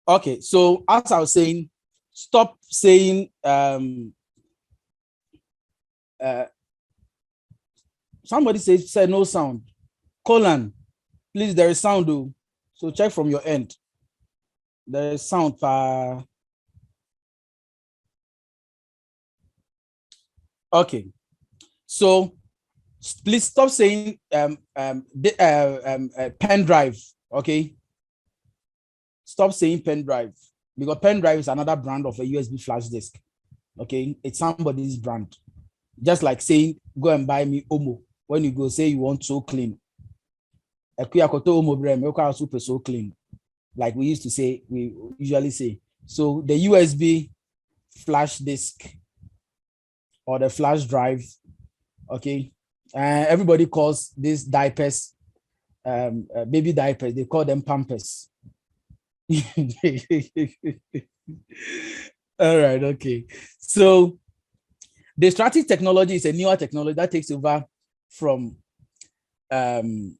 Okay, so as I was saying, stop saying somebody said no sound. Colon, please, there is sound though. So check from your end. There is sound. Okay, so please stop saying pen drive. Okay, stop saying pen drive, because pen drive is another brand of a USB flash disk. Okay, it's somebody's brand. Just like saying go and buy me Omo when you go say you want so clean. Omo super so clean, like we used to say, we usually say. So the USB flash disk or the flash drive, okay, everybody calls these diapers baby diapers, they call them pampers. All right, okay. So the strategic technology is a newer technology that takes over from an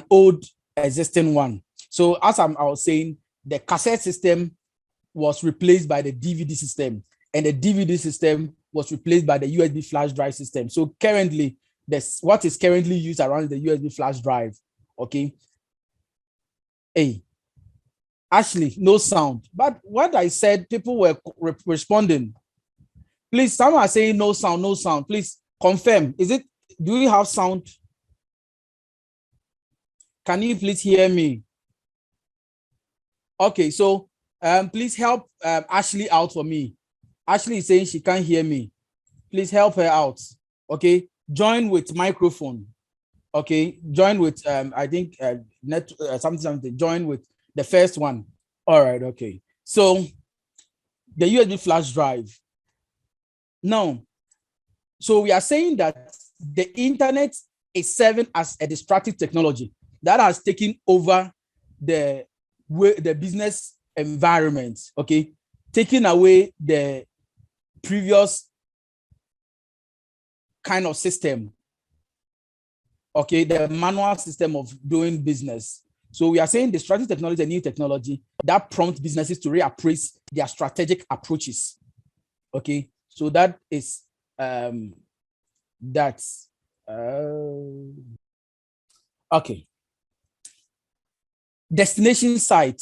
old existing one. So as I was saying, the cassette system was replaced by the DVD system, and the DVD system was replaced by the USB flash drive system. So currently, what is currently used around the USB flash drive, okay? Hey, Ashley, no sound. But what I said, people were responding. Please, someone are saying no sound, no sound. Please confirm. Do we have sound? Can you please hear me? Okay, so please help Ashley out for me. Ashley is saying she can't hear me. Please help her out. Okay, join with microphone. Okay, join with I think something. Join with the first one. All right. Okay. So the USB flash drive. Now, so we are saying that the internet is serving as a distractive technology that has taken over the business environment. Okay, taking away the previous kind of system. Okay, the manual system of doing business. So we are saying the strategic technology is a new technology that prompts businesses to reappraise their strategic approaches. Okay, so that is okay. Destination site.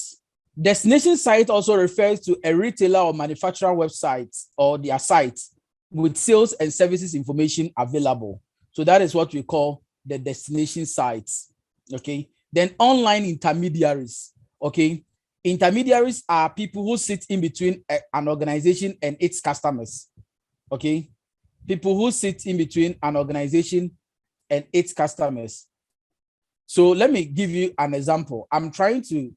Destination site also refers to a retailer or manufacturer website or their site with sales and services information available. So that is what we call the destination sites. Okay. Then online intermediaries. Okay. Intermediaries are people who sit in between an organization and its customers. Okay. People who sit in between an organization and its customers. So let me give you an example. I'm trying to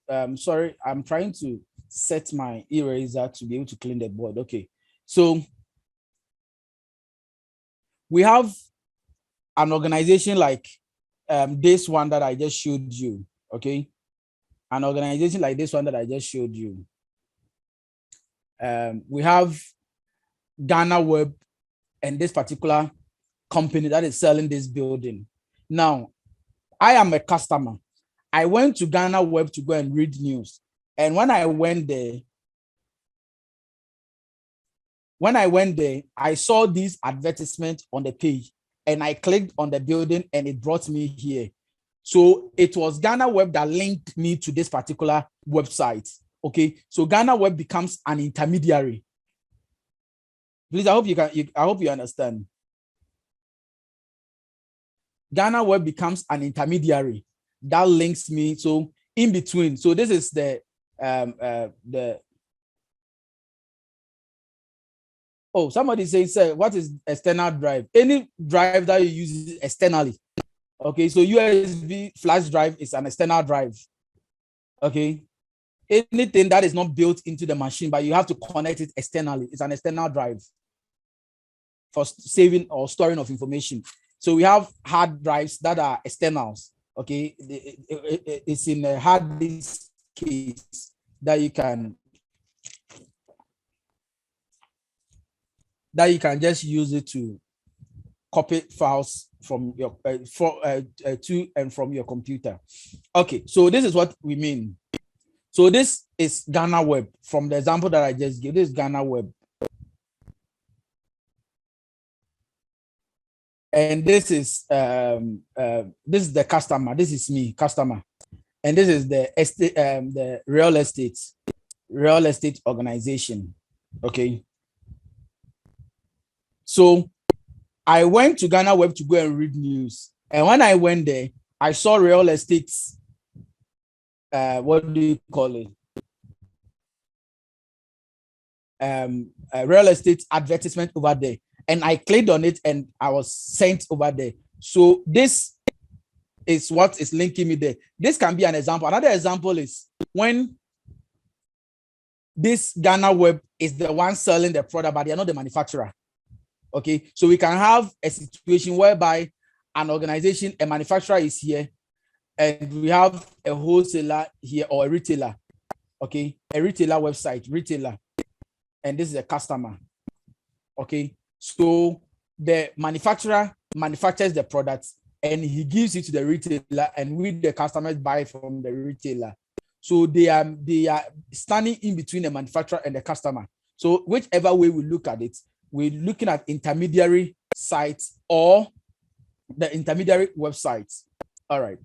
set my eraser to be able to clean the board. Okay. So we have an organization like this one that I just showed you. Okay. An organization like this one that I just showed you. We have Ghana Web and this particular company that is selling this building. Now, I am a customer. I went to Ghana Web to go and read news. And when I went there, I saw this advertisement on the page and I clicked on the building and it brought me here. So it was Ghana Web that linked me to this particular website. Okay, so Ghana Web becomes an intermediary. Please, I hope you understand. Ghana Web becomes an intermediary that links me. So in between, so this is somebody says, what is external drive? Any drive that you use externally. Okay, so USB flash drive is an external drive. Okay, anything that is not built into the machine, but you have to connect it externally, it's an external drive for saving or storing of information. So we have hard drives that are externals. Okay, it's in a hard disk case that you can just use it to copy files from your to and from your computer. Okay, so this is what we mean. So this is Ghana Web from the example that I just gave. This is Ghana Web. And this is the customer. This is me, customer. And this is the real estate organization. Okay. So I went to Ghana Web to go and read news. And when I went there, I saw real estate. What do you call it? A real estate advertisement over there. And I clicked on it and I was sent over there. So this is what is linking me there. This can be an example. Another example is when this Ghana Web is the one selling the product, but they are not the manufacturer. Okay, so we can have a situation whereby an organization, a manufacturer is here, and we have a wholesaler here or a retailer. Okay, a retailer website, retailer, and this is a customer. Okay, so the manufacturer manufactures the products and he gives it to the retailer, and we, the customers, buy from the retailer. So they are standing in between the manufacturer and the customer. So whichever way we look at it, we're looking at intermediary sites or the intermediary websites. All right.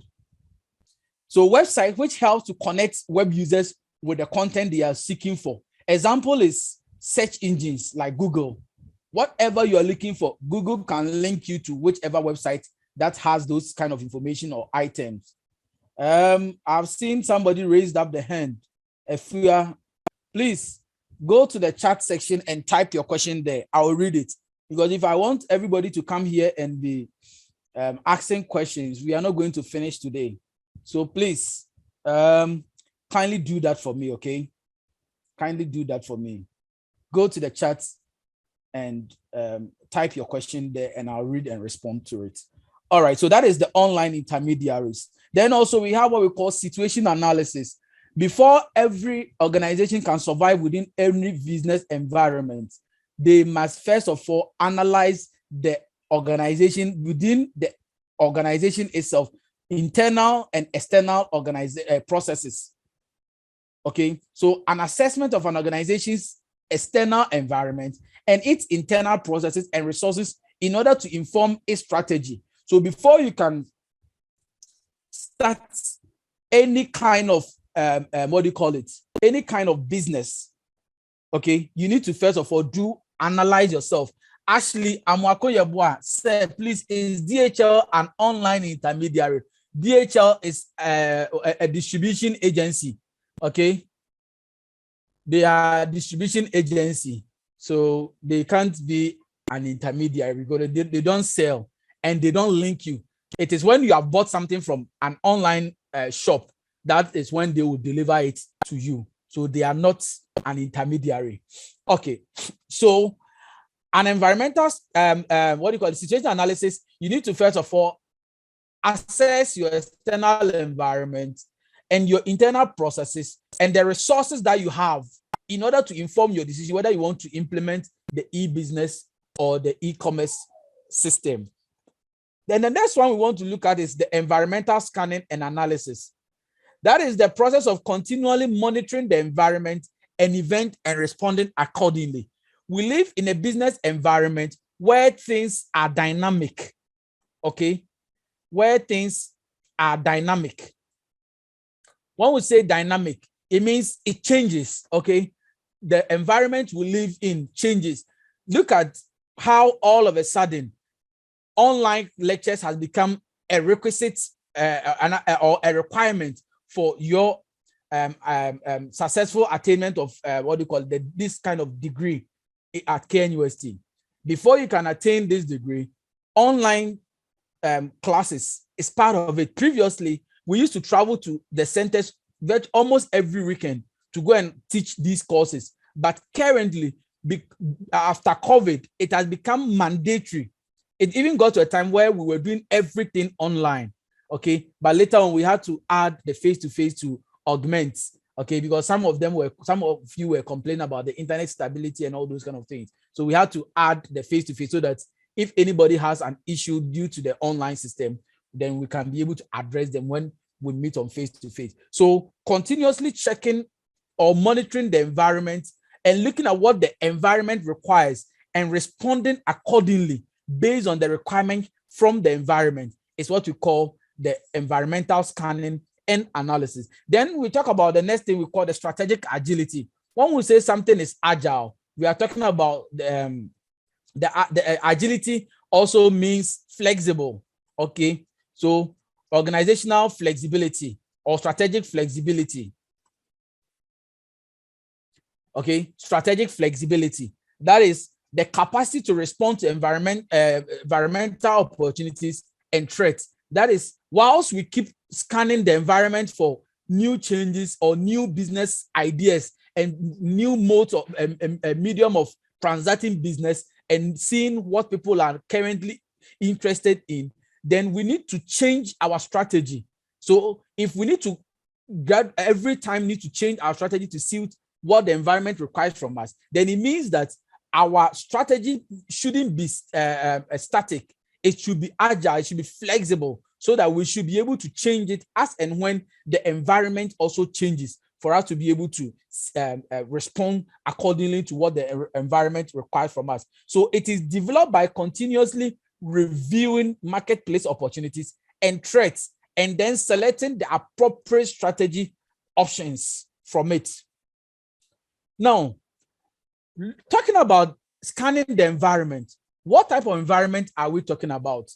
So website which helps to connect web users with the content they are seeking for. Example is search engines like Google. Whatever you are looking for, Google can link you to whichever website that has those kind of information or items. I've seen somebody raised up the hand. If you are, please go to the chat section and type your question there. I will read it, because if I want everybody to come here and be asking questions, we are not going to finish today. So please kindly do that for me, okay? Kindly do that for me. Go to the chat and type your question there, and I'll read and respond to it. All right, so that is the online intermediaries. Then also we have what we call situation analysis. Before every organization can survive within any business environment, they must first of all analyze the organization within the organization itself, internal and external processes. Okay, so an assessment of an organization's external environment and its internal processes and resources in order to inform its strategy. So before you can start any kind of any kind of business, okay, you need to first of all analyze yourself. Ashley Amwakoyebwa said, please, is DHL an online intermediary? DHL is a distribution agency, okay? They are a distribution agency, so they can't be an intermediary because they don't sell and they don't link you. It is when you have bought something from an online shop, that is when they will deliver it to you. So they are not an intermediary. Okay, so an environmental, situation analysis, you need to first of all assess your external environment and your internal processes and the resources that you have in order to inform your decision whether you want to implement the e-business or the e-commerce system. Then the next one we want to look at is the environmental scanning and analysis. That is the process of continually monitoring the environment and event and responding accordingly. We live in a business environment where things are dynamic, okay? Where things are dynamic. When we say dynamic, it means it changes, okay? The environment we live in changes. Look at how all of a sudden online lectures has become a requisite or a requirement for your successful attainment of this kind of degree at KNUST. Before you can attain this degree, online classes is part of it. Previously, we used to travel to the centers almost every weekend to go and teach these courses. But currently, after COVID, it has become mandatory. It even got to a time where we were doing everything online, okay? But later on, we had to add the face-to-face to augment, okay? Because some of you were complaining about the internet stability and all those kind of things. So we had to add the face-to-face so that if anybody has an issue due to the online system, then we can be able to address them when we meet on face-to-face. So continuously checking or monitoring the environment and looking at what the environment requires and responding accordingly based on the requirement from the environment is what we call the environmental scanning and analysis. Then we talk about the next thing we call the strategic agility. When we say something is agile, we are talking about the agility also means flexible. Okay, so organizational flexibility or strategic flexibility. Okay, strategic flexibility. That is the capacity to respond to environmental opportunities and threats. That is, whilst we keep scanning the environment for new changes or new business ideas and new modes of medium of transacting business and seeing what people are currently interested in, then we need to change our strategy. So if we need to every time need to change our strategy to suit what the environment requires from us, then it means that our strategy shouldn't be static. It should be agile, it should be flexible, so that we should be able to change it as and when the environment also changes, for us to be able to respond accordingly to what the environment requires from us. So it is developed by continuously reviewing marketplace opportunities and threats, and then selecting the appropriate strategy options from it. Now, talking about scanning the environment, what type of environment are we talking about?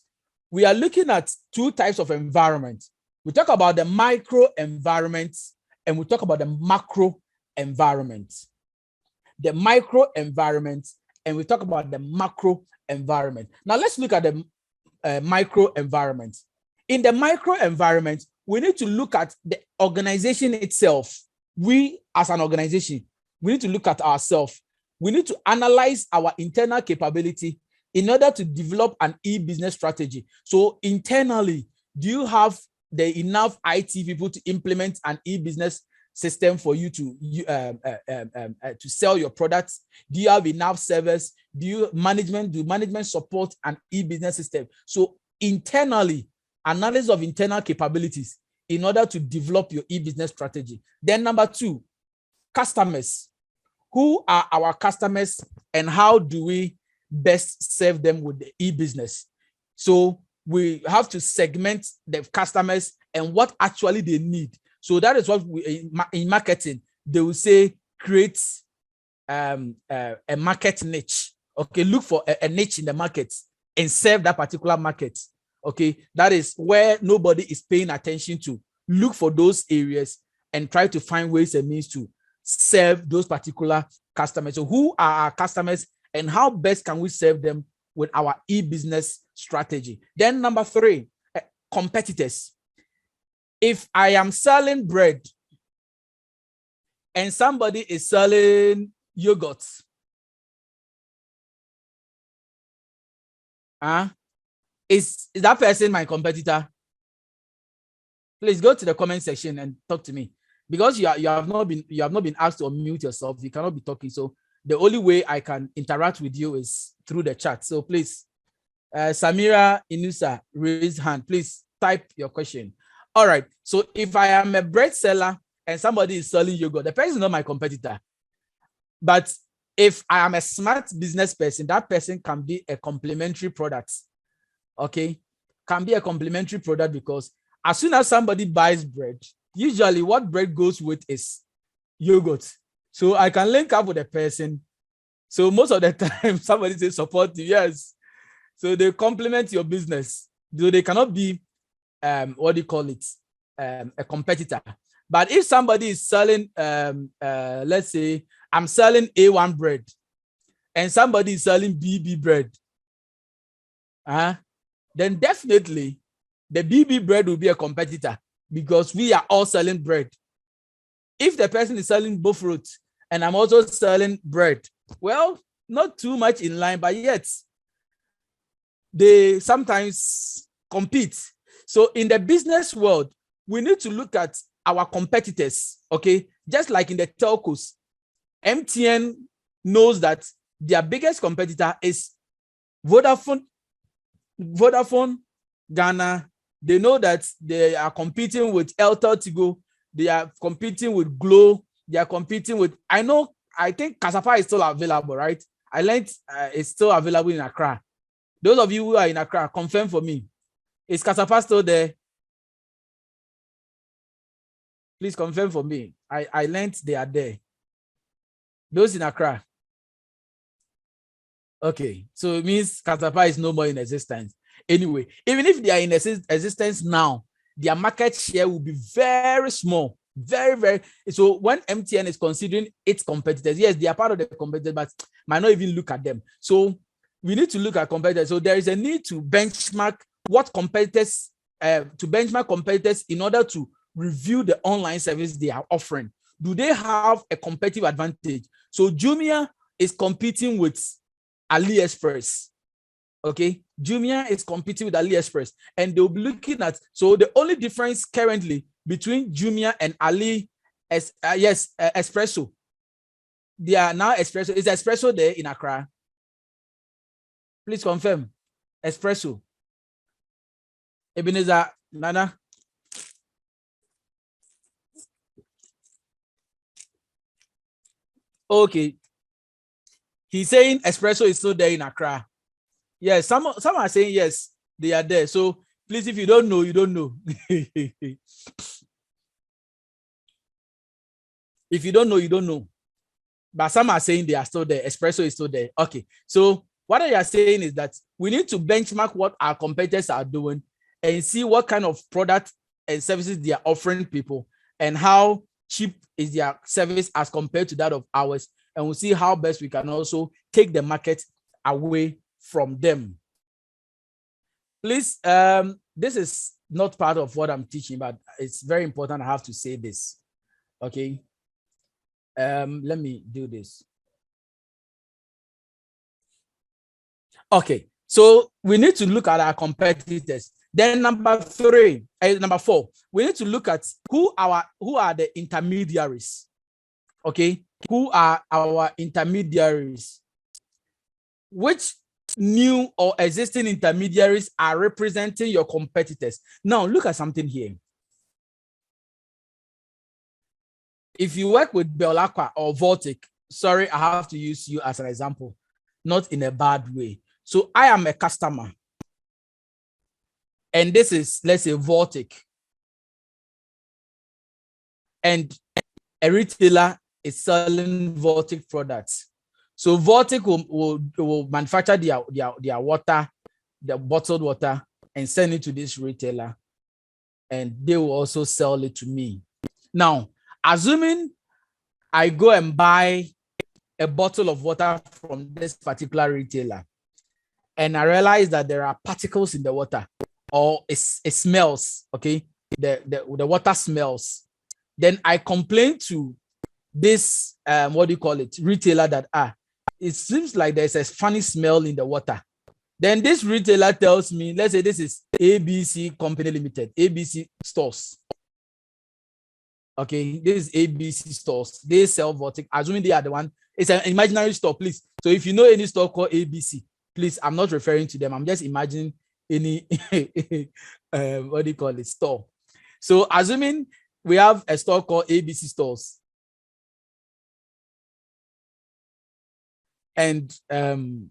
We are looking at two types of environment. We talk about the micro environment and we talk about the macro environment. The micro environment and we talk about the macro environment. Now let's look at the micro environment. In the micro environment, we need to look at the organization itself. We as an organization, we need to look at ourselves. We need to analyze our internal capability in order to develop an e-business strategy. So internally, do you have the enough IT people to implement an e-business system for you to sell your products? Do you have enough servers? Do management support an e-business system? So internally, analysis of internal capabilities in order to develop your e-business strategy. Then number two, customers. Who are our customers and how do we best serve them with the e-business? So we have to segment the customers and what actually they need. So that is what we, in marketing, they will say create a market niche. Okay, look for a niche in the market and serve that particular market. Okay, that is where nobody is paying attention to. Look for those areas and try to find ways and means to serve those particular customers. So who are our customers and how best can we serve them with our e-business strategy? Then number three, competitors. If I am selling bread and somebody is selling yogurt, is that person my competitor? Please go to the comment section and talk to me. Because you have not been asked to unmute yourself, you cannot be talking. So the only way I can interact with you is through the chat. So please, Samira Inusa, raise hand. Please type your question. All right. So if I am a bread seller and somebody is selling yogurt, the person is not my competitor. But if I am a smart business person, that person can be a complementary product. Okay, can be a complementary product because as soon as somebody buys bread, usually what bread goes with is yogurt. So I can link up with a person. So most of the time, somebody says support you, yes. So they complement your business. So they cannot be, what do you call it, a competitor. But if somebody is selling, let's say I'm selling A1 bread and somebody is selling BB bread, then definitely the BB bread will be a competitor, because we are all selling bread. If the person is selling both fruits and I'm also selling bread, well, not too much in line, but yet they sometimes compete. So in the business world, we need to look at our competitors, okay? Just like in the telcos, MTN knows that their biggest competitor is Vodafone Ghana, They know that they are competing with Eltel Tigo. They are competing with Glow. They are competing with, I think Cassava is still available, right? I learned it's still available in Accra. Those of you who are in Accra, confirm for me. Is Cassava still there? Please confirm for me. I learned they are there. Those in Accra. Okay, so it means Cassava is no more in existence. Anyway, even if they are in existence now, their market share will be very small. Very, very. So when MTN is considering its competitors, yes, they are part of the competitors, but might not even look at them. So we need to look at competitors. So there is a need to benchmark what competitors, to benchmark competitors in order to review the online service they are offering. Do they have a competitive advantage? So Jumia is competing with AliExpress. Okay, Jumia is competing with AliExpress, and they'll be looking at, so the only difference currently between Jumia and Espresso. They are now Espresso. Is Espresso there in Accra? Please confirm. Espresso. Ebenezer, Nana. Okay. He's saying Espresso is still there in Accra. Yes, some are saying yes, they are there. So please, if you don't know, you don't know. If you don't know, you don't know. But some are saying they are still there. Espresso is still there. Okay. So what I are saying is that we need to benchmark what our competitors are doing and see what kind of product and services they are offering people and how cheap is their service as compared to that of ours. And we'll see how best we can also take the market away from them. Please, this is not part of what I'm teaching, but it's very important. I have to say this. Okay. Let me do this. Okay, so we need to look at our competitors. Then number 4, we need to look at who are the intermediaries. Okay, who are our intermediaries? Which new or existing intermediaries are representing your competitors? Now look at something here. If you work with Belacqua or Vortic, sorry, I have to use you as an example, not in a bad way. So I am a customer, and this is, let's say, Vortic, and a retailer is selling Vortic products. So Vortic will manufacture their water, their bottled water, and send it to this retailer, and they will also sell it to me. Now, assuming I go and buy a bottle of water from this particular retailer, and I realize that there are particles in the water, or it smells, okay? The water smells. Then I complain to this, retailer that, it seems like there's a funny smell in the water. Then this retailer tells me, let's say this is ABC Company Limited, ABC Stores. Okay, this is ABC Stores. They sell Vortic. Assuming they are the one, it's an imaginary store, please. So if you know any store called ABC, please, I'm not referring to them. I'm just imagining any store. So assuming we have a store called ABC Stores, and buying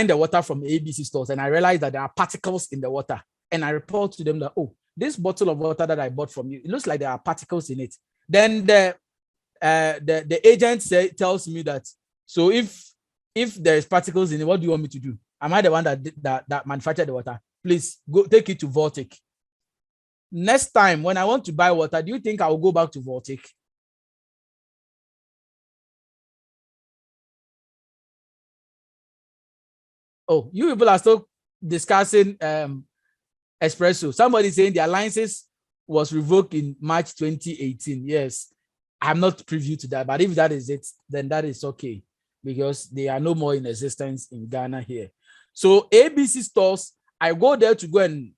the water from ABC Stores, and I realize that there are particles in the water, and I report to them that, oh, this bottle of water that I bought from you, it looks like there are particles in it. Then the agent tells me that, so if there is particles in it, what do you want me to do? Am I the one that manufactured the water? Please go take it to Vortic. Next time when I want to buy water, do you think I will go back to Vortic? Oh, you people are still discussing Espresso. Somebody saying their license was revoked in March 2018. Yes, I'm not privy to that, but if that is it, then that is okay, because they are no more in existence in Ghana here. So ABC Stores, I go there to go and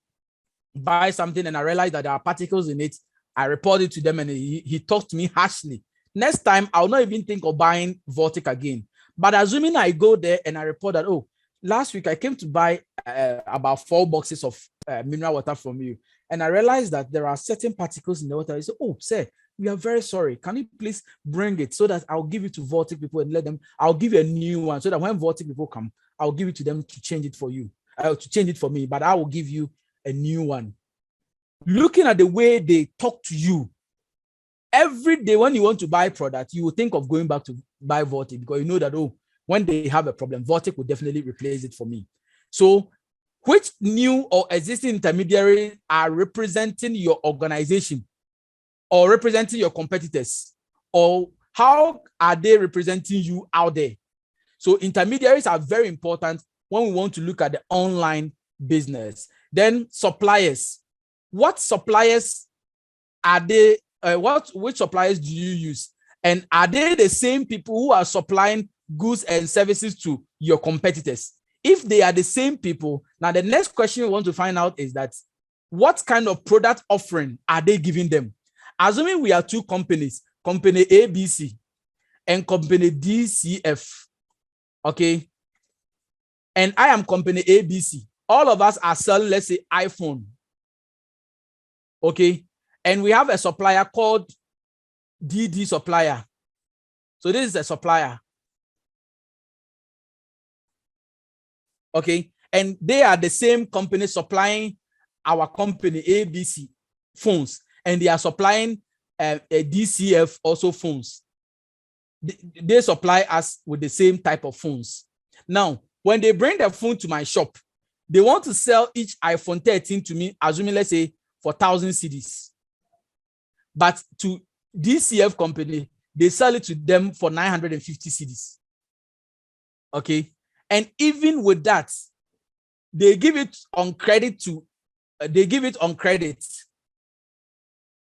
buy something, and I realize that there are particles in it. I report it to them, and he talked to me harshly. Next time, I'll not even think of buying Vortic again. But assuming I go there and I report that, oh, last week I came to buy about 4 boxes of mineral water from you, and I realized that there are certain particles in the water. I said, "Oh, sir, we are very sorry. Can you please bring it so that I'll give it to Vortic people and let them? I'll give you a new one so that when Vortic people come, I'll give it to them to change it for you, to change it for me. But I will give you a new one." Looking at the way they talk to you, every day when you want to buy product, you will think of going back to buy Vortic because you know that, oh, when they have a problem, Vortic will definitely replace it for me. So, which new or existing intermediary are representing your organization or representing your competitors? Or how are they representing you out there? So, intermediaries are very important when we want to look at the online business. Then, suppliers. What suppliers are they? Which suppliers do you use? And are they the same people who are supplying goods and services to your competitors? If they are the same people, now the next question we want to find out is that what kind of product offering are they giving them? Assuming we are 2 companies, company ABC and company DCF, okay? And I am company ABC. All of us are selling, let's say, iPhone, okay? And we have a supplier called DD supplier. So this is a supplier. Okay. And they are the same company supplying our company ABC phones. And they are supplying a DCF also phones. They supply us with the same type of phones. Now, when they bring the phone to my shop, they want to sell each iPhone 13 to me, assuming, let's say, for 1,000 cedis. But to DCF company, they sell it to them for 950 cedis. Okay. And even with that, they give it on credit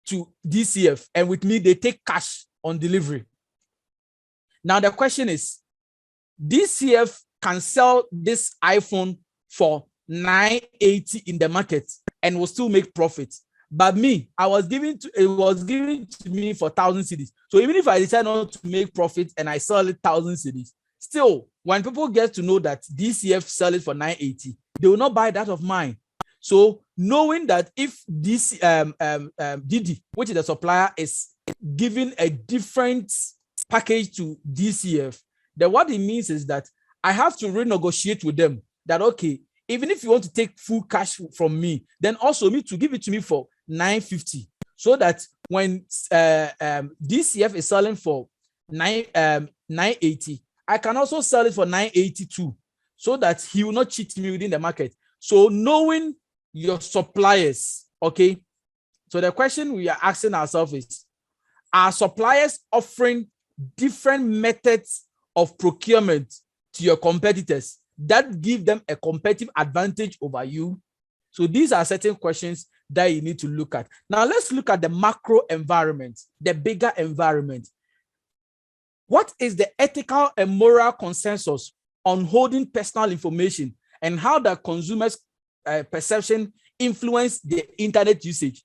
to DCF. And with me, they take cash on delivery. Now the question is, DCF can sell this iPhone for 980 in the market and will still make profit. But me, it was given to me for 1,000 cedis. So even if I decide not to make profit and I sell it 1,000 cedis, still, when people get to know that DCF sell it for 980, they will not buy that of mine. So knowing that if this DD, which is the supplier, is giving a different package to DCF, then what it means is that I have to renegotiate with them that, okay, even if you want to take full cash from me, then also need to give it to me for 950, so that when DCF is selling for 980, I can also sell it for 982, so that he will not cheat me within the market. So knowing your suppliers, okay. So the question we are asking ourselves is, are suppliers offering different methods of procurement to your competitors that give them a competitive advantage over you? So these are certain questions that you need to look at. Now let's look at the macro environment, the bigger environment. What is the ethical and moral consensus on holding personal information, and how the consumers' perception influence the internet usage?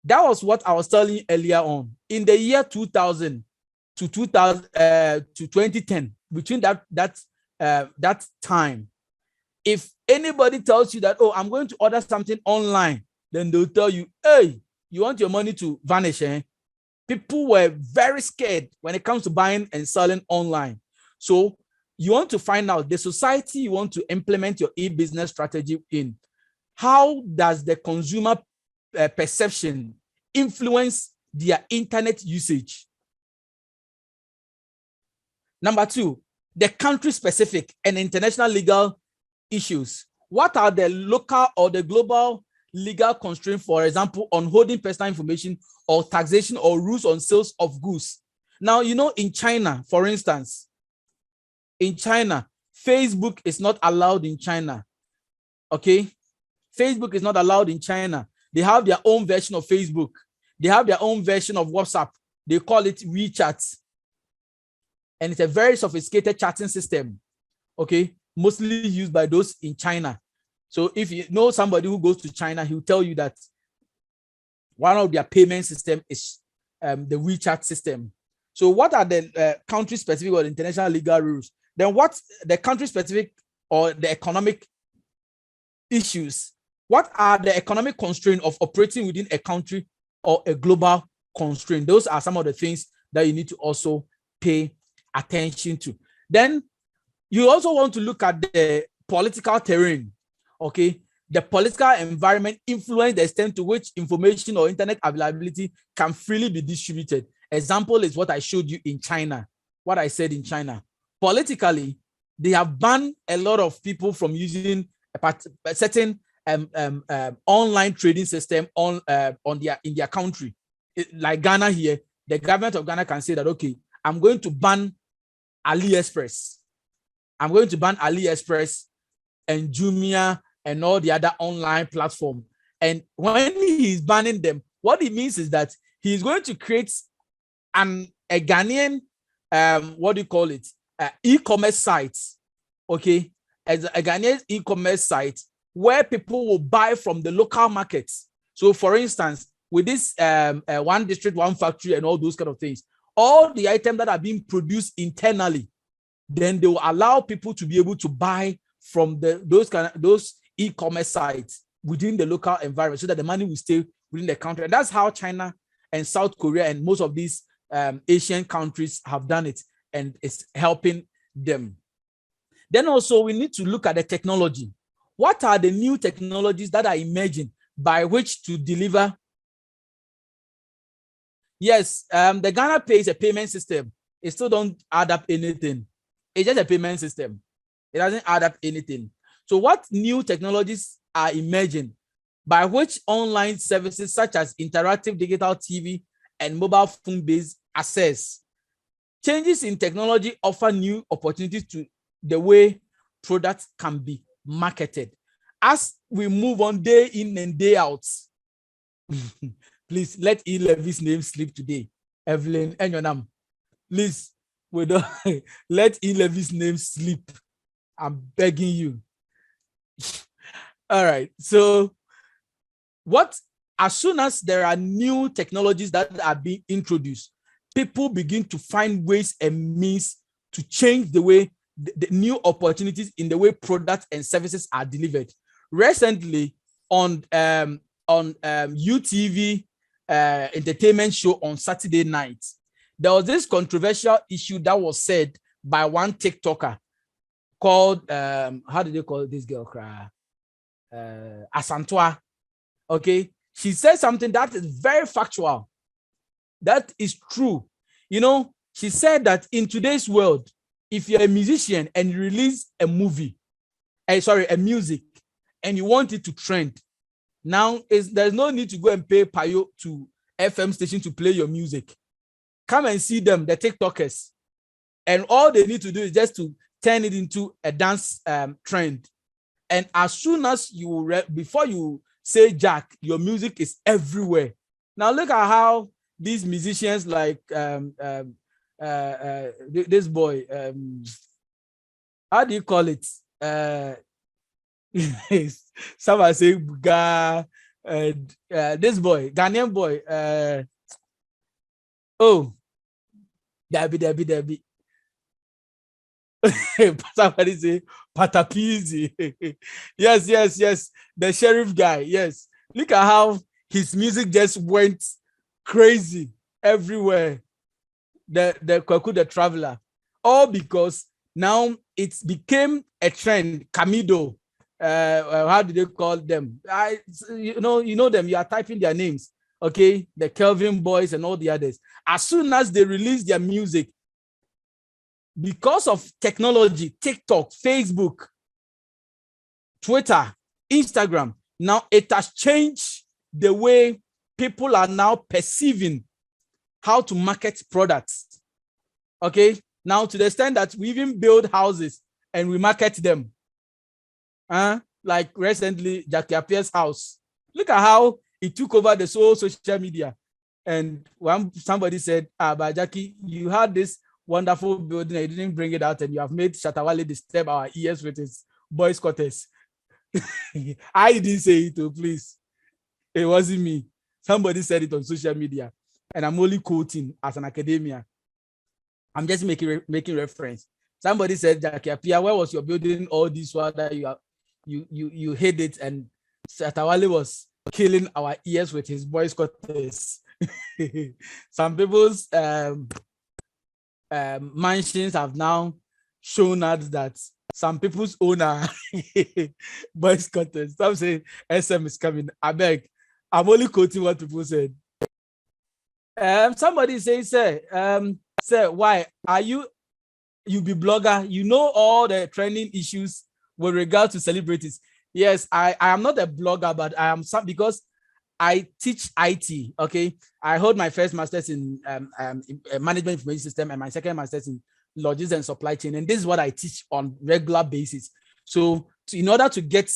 That was what I was telling you earlier on. In the year 2000 to 2010, between that time, if anybody tells you that, oh, I'm going to order something online, then they'll tell you, hey, you want your money to vanish, eh? People were very scared when it comes to buying and selling online. So you want to find out the society you want to implement your e-business strategy in. How does the consumer perception influence their internet usage? Number 2, the country-specific and international legal issues. What are the local or the global legal constraints, for example, on holding personal information or taxation or rules on sales of goods? Now, you know, in China, for instance, in China, Facebook is not allowed in China. Okay? Facebook is not allowed in China. They have their own version of Facebook. They have their own version of WhatsApp. They call it WeChat. And it's a very sophisticated chatting system. Okay? Mostly used by those in China. So if you know somebody who goes to China, he'll tell you that one of their payment system is the WeChat system. So what are the country-specific or international legal rules? Then what the country-specific or the economic issues. What are the economic constraints of operating within a country or a global constraint? Those are some of the things that you need to also pay attention to. Then you also want to look at the political terrain, okay? The political environment influence the extent to which information or internet availability can freely be distributed. Example is what I showed you in China, what I said in China. Politically, they have banned a lot of people from using a certain online trading system in their country. Like Ghana here, the government of Ghana can say that, okay, I'm going to ban AliExpress. I'm going to ban AliExpress and Jumia and all the other online platform. And when he's banning them, what it means is that he's going to create a Ghanaian, what do you call it? E-commerce site, okay? As a Ghanaian e-commerce site where people will buy from the local markets. So for instance, with this one district, one factory and all those kind of things, all the items that are being produced internally, then they will allow people to be able to buy from those e-commerce sites within the local environment so that the money will stay within the country. And that's how China and South Korea and most of these Asian countries have done it, and it's helping them. Then also we need to look at the technology. What are the new technologies that are emerging by which to deliver? Yes, the Ghana Pay is a payment system. It still don't add up anything. It's just a payment system. It doesn't add up anything. So what new technologies are emerging by which online services such as interactive digital TV and mobile phone-based access? Changes in technology offer new opportunities to the way products can be marketed. As we move on day in and day out, please let E. Levy's name slip today. Evelyn and your name. Please, we don't let E. Levy's name slip. I'm begging you. All right. So as soon as there are new technologies that are being introduced, people begin to find ways and means to change the way the new opportunities in the way products and services are delivered. Recently on UTV entertainment show on Saturday night, there was this controversial issue that was said by one TikToker called how did they call this girl? Asantwa. Okay, she said something that is very factual. That is true. You know, she said that in today's world, if you're a musician and you release a music, and you want it to trend, now there's no need to go and pay payo to FM station to play your music. Come and see them, the TikTokers, and all they need to do is just to turn it into a dance trend. And as soon as before you say Jack, your music is everywhere. Now look at how these musicians like this boy, how do you call it? Someone say this boy, Ghanaian boy. Debbie. Somebody say Patapizi. Yes. The sheriff guy. Yes. Look at how his music just went crazy everywhere. The Kwaku the Traveler. All because now it became a trend. Camido. How do they call them? You know them. You are typing their names. Okay, the Kelvin Boys and all the others. As soon as they release their music, because of technology, TikTok, Facebook, Twitter, Instagram, now it has changed the way people are now perceiving how to market products. Okay, now to the extent that we even build houses and we market them. Like recently, Jackie Appiah's house. Look at how it took over the social media. And somebody said, but Jackie, you had this wonderful building, you didn't bring it out, and you have made Shatawale disturb our ears with his boys' quarters. I didn't say it, please. It wasn't me. Somebody said it on social media, and I'm only quoting as an academia. I'm just making reference. Somebody said, Jackie Apia, where was your building all this while that you hid it, and Satawale was killing our ears with his voice quarters. Some people's mansions have now shown us that some people's owner voice quarters. Some say SM is coming. I beg. I'm only quoting what people said. Somebody says, sir, why are you be blogger? You know all the trending issues with regard to celebrities. Yes, I am not a blogger, but I am some because I teach IT. Okay, I hold my first master's in management information system and my second master's in logistics and supply chain, and this is what I teach on regular basis. So in order to get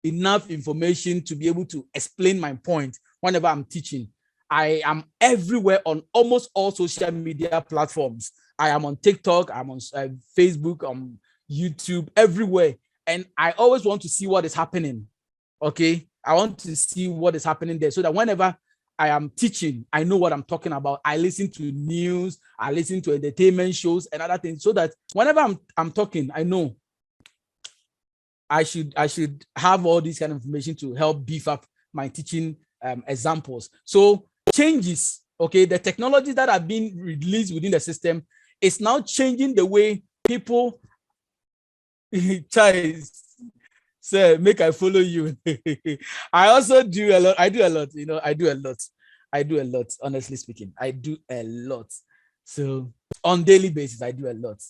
enough information to be able to explain my point whenever I'm teaching, I am everywhere on almost all social media platforms. I am on TikTok, I'm on Facebook, on YouTube, everywhere. And I always want to see what is happening. Okay. I want to see what is happening there so that whenever I am teaching, I know what I'm talking about. I listen to news, I listen to entertainment shows and other things so that whenever I'm talking, I know I should have all this kind of information to help beef up my teaching examples. So changes, okay, the technologies that are being released within the system is now changing the way people say, make I follow you. I also do a lot. I do a lot, you know, I do a lot, honestly speaking. I do a lot. So on daily basis, I do a lot.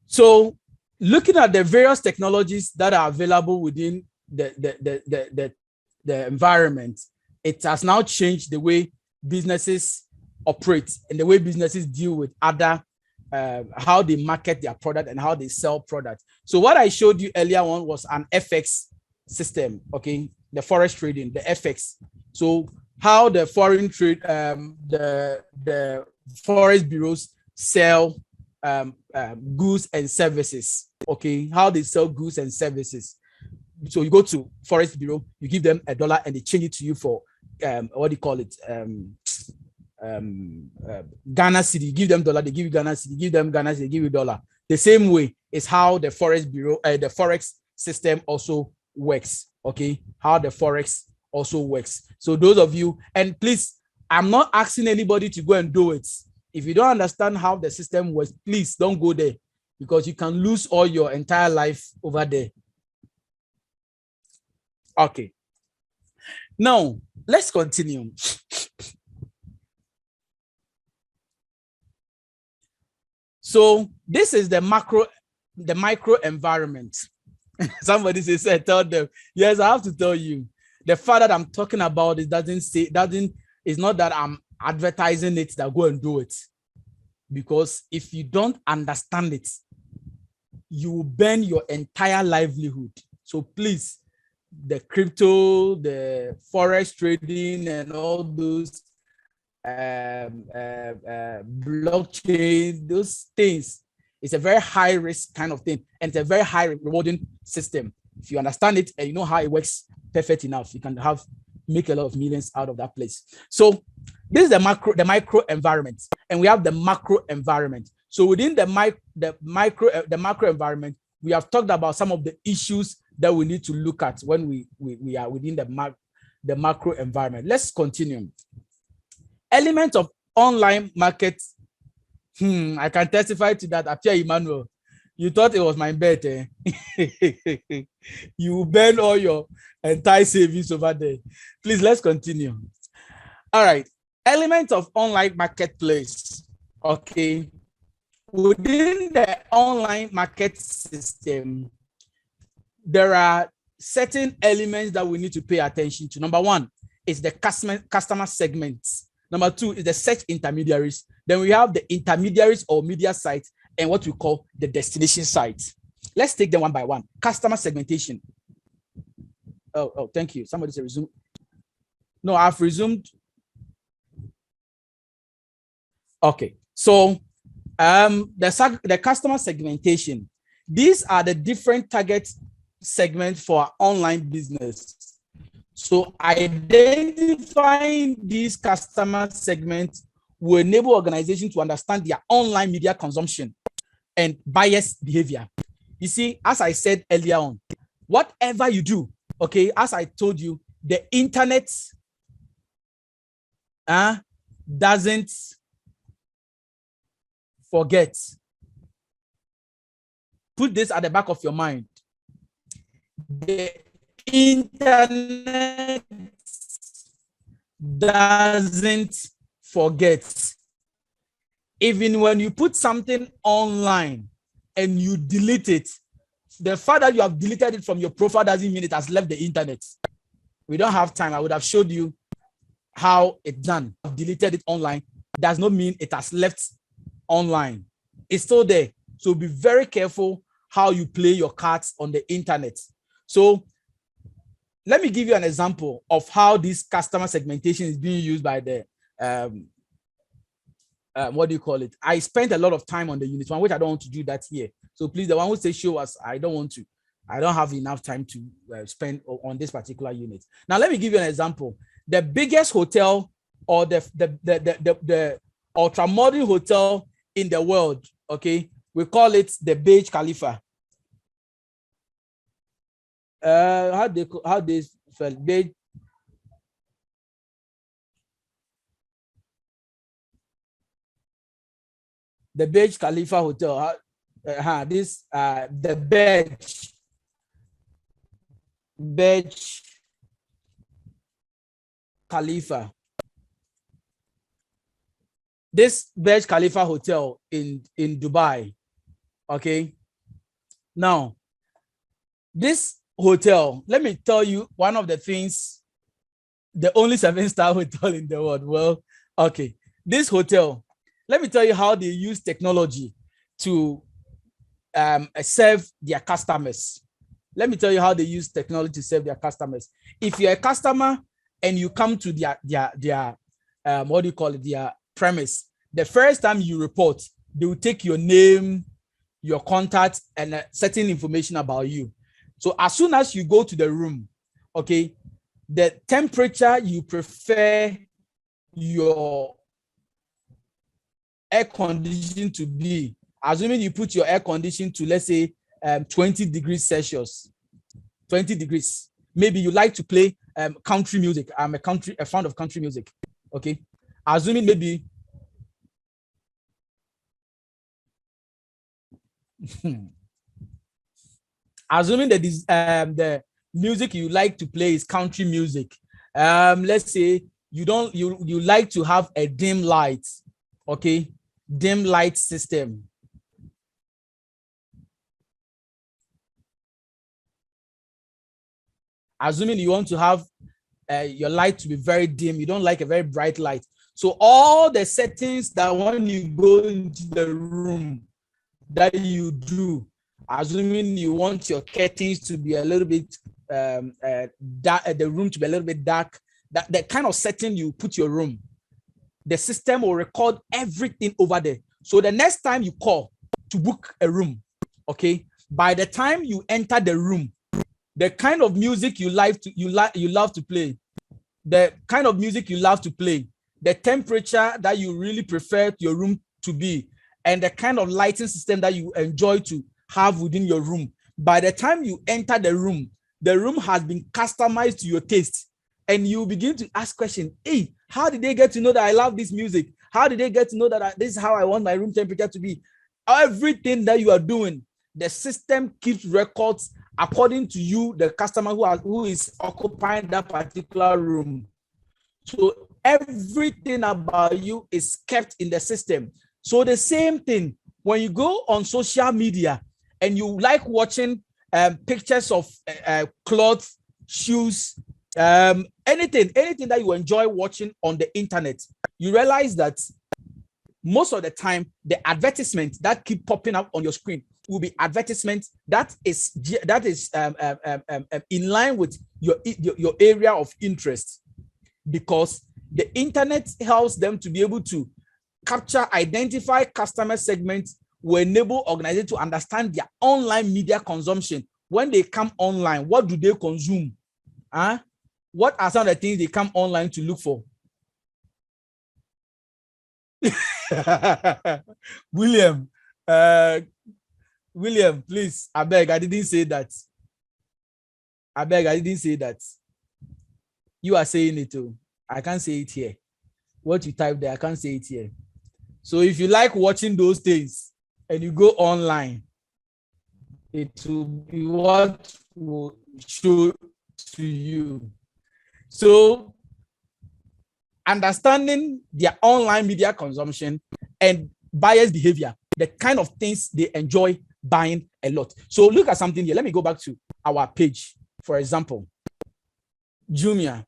So looking at the various technologies that are available within the environment, it has now changed the way businesses operate and the way businesses deal with other, how they market their product and how they sell product. So what I showed you earlier on was an FX system, okay? The forex trading, the FX. So how the foreign trade, the forex bureaus sell goods and services, okay? How they sell goods and services. So you go to Forex Bureau, you give them $1 and they change it to you for what do you call it? Ghana city. You give them $, they give you Ghana city. You give them Ghana city, they give you $. The same way is how the Forex Bureau, the Forex system also works. Okay, how the Forex also works. So those of you, and please, I'm not asking anybody to go and do it. If you don't understand how the system works, please don't go there because you can lose all your entire life over there. Okay. Now, let's continue. So this is the micro environment. Somebody says, tell them. Yes, I have to tell you. The fact that I'm talking about it it's not that I'm advertising it that go and do it. Because if you don't understand it, you will burn your entire livelihood. So please, the crypto, the forex trading, and all those blockchain, those things, it's a very high risk kind of thing, and it's a very high rewarding system. If you understand it and you know how it works perfect enough, you can make a lot of millions out of that place. So this is the micro environment, and we have the macro environment. So within the macro environment, we have talked about some of the issues that we need to look at when we are within the macro environment. Let's continue. Elements of online market. I can testify to that. Apia Emmanuel, you thought it was my bet, eh? You burn all your entire savings over there. Please, let's continue. All right. Elements of online marketplace. Okay. Within the online market system, there are certain elements that we need to pay attention to. Number one is the customer segments. Number two is the search intermediaries. Then we have the intermediaries or media sites and what we call the destination sites. Let's take them one by one. Customer segmentation. Oh, thank you. Somebody said resume. No, I've resumed. Okay. So the customer segmentation. These are the different target segments for online business. So identifying these customer segments will enable organizations to understand their online media consumption and bias behavior. You see, as I said earlier on, whatever you do, okay, as I told you, the internet doesn't forget. Put this at the back of your mind. The internet doesn't forget. Even when you put something online and you delete it, the fact that you have deleted it from your profile doesn't mean it has left the internet. We don't have time. I would have showed you how it's done. I've deleted it online does not mean it has left online. It's still there. So be very careful how you play your cards on the internet. So let me give you an example of how this customer segmentation is being used by the what do you call it? I spent a lot of time on the unit one, which I don't want to do that here. So please, the one who says show us, I don't want to. I don't have enough time to spend on this particular unit. Now, let me give you an example. The biggest hotel or the ultra-modern hotel in the world, okay? We call it the Burj Khalifa. How they spell Burj? The Burj Khalifa Hotel. The Burj Khalifa. This Burj Khalifa Hotel in Dubai. Okay. Now, this hotel, let me tell you one of the things, the only 7-star hotel in the world. Well, okay. This hotel, let me tell you how they use technology to serve their customers. Let me tell you how they use technology to serve their customers. If you're a customer and you come to their what do you call it, their premise, the first time you report, they will take your name, your contact, and certain information about you. So as soon as you go to the room, okay, the temperature you prefer your air condition to be, assuming you put your air condition to, let's say, 20 degrees Celsius, 20 degrees. Maybe you like to play country music. I'm a fan of country music. Okay. Assuming maybe assuming that the music you like to play is country music. Let's say you like to have a dim light, okay, dim light system. Assuming you want to have your light to be very dim, you don't like a very bright light. So all the settings that when you go into the room that you do, assuming you want your curtains to be a little bit dark, the room to be a little bit dark, that kind of setting you put your room, the system will record everything over there. So the next time you call to book a room, okay, by the time you enter the room, the kind of music you love to play, the kind of music you love to play, the temperature that you really prefer your room to be, and the kind of lighting system that you enjoy to have within your room. By the time you enter the room has been customized to your taste, and you begin to ask questions. Hey, how did they get to know that I love this music? How did they get to know that this is how I want my room temperature to be? Everything that you are doing, the system keeps records according to you, the customer who is occupying that particular room. So everything about you is kept in the system. So the same thing, when you go on social media and you like watching pictures of clothes, shoes, anything that you enjoy watching on the internet, you realize that most of the time, the advertisements that keep popping up on your screen will be advertisements that is in line with your area of interest, because the internet helps them to be able to identify customer segments, will enable organizations to understand their online media consumption. When they come online, what do they consume? what are some of the things they come online to look for? William, William, please, I beg, I didn't say that. I beg, I didn't say that. You are saying it too. I can't say it here. What you type there, I can't say it here. So if you like watching those things and you go online, it will be what will show to you. So understanding their online media consumption and buyers' behavior, the kind of things they enjoy buying a lot. So look at something here. Let me go back to our page. For example, Jumia.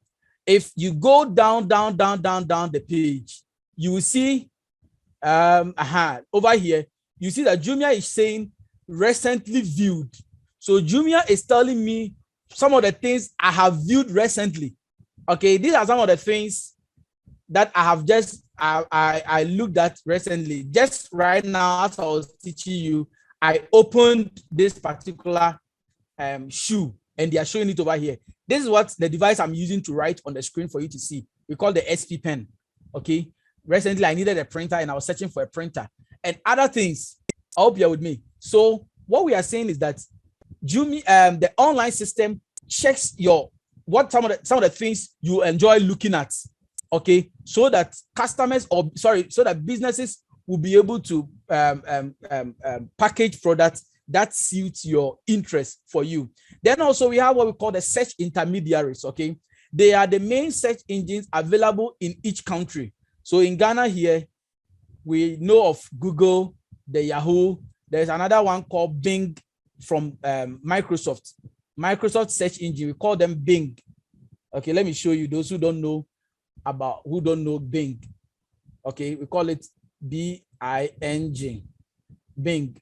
If you go down the page, you will see over here, you see that Jumia is saying recently viewed. So Jumia is telling me some of the things I have viewed recently. Okay, these are some of the things that I have just I looked at recently. Just right now, as I was teaching you, I opened this particular shoe and they are showing it over here. This is what the device I'm using to write on the screen for you to see. We call the SP pen. Okay. Recently, I needed a printer and I was searching for a printer and other things. I hope you're with me. So what we are saying is that Jumia, the online system checks your some of the things you enjoy looking at. Okay, so that so that businesses will be able to package products that suits your interest for you. Then also we have what we call the search intermediaries. Okay, they are the main search engines available in each country. So in Ghana here, we know of Google, the Yahoo. There's another one called Bing from Microsoft. Microsoft search engine, we call them Bing. Okay, let me show you those who don't know Bing. Okay, we call it Bing. Bing.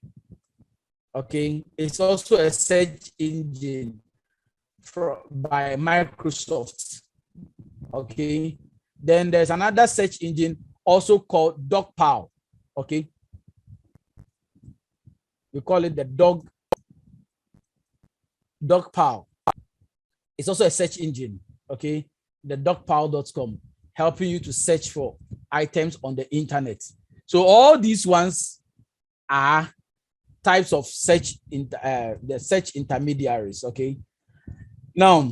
Okay, it's also a search engine by Microsoft. Okay, then there's another search engine also called DogPow. Okay, we call it the DogPow. It's also a search engine. Okay, the dogpow.com, helping you to search for items on the internet. So all these ones are types of search the search intermediaries. Okay, now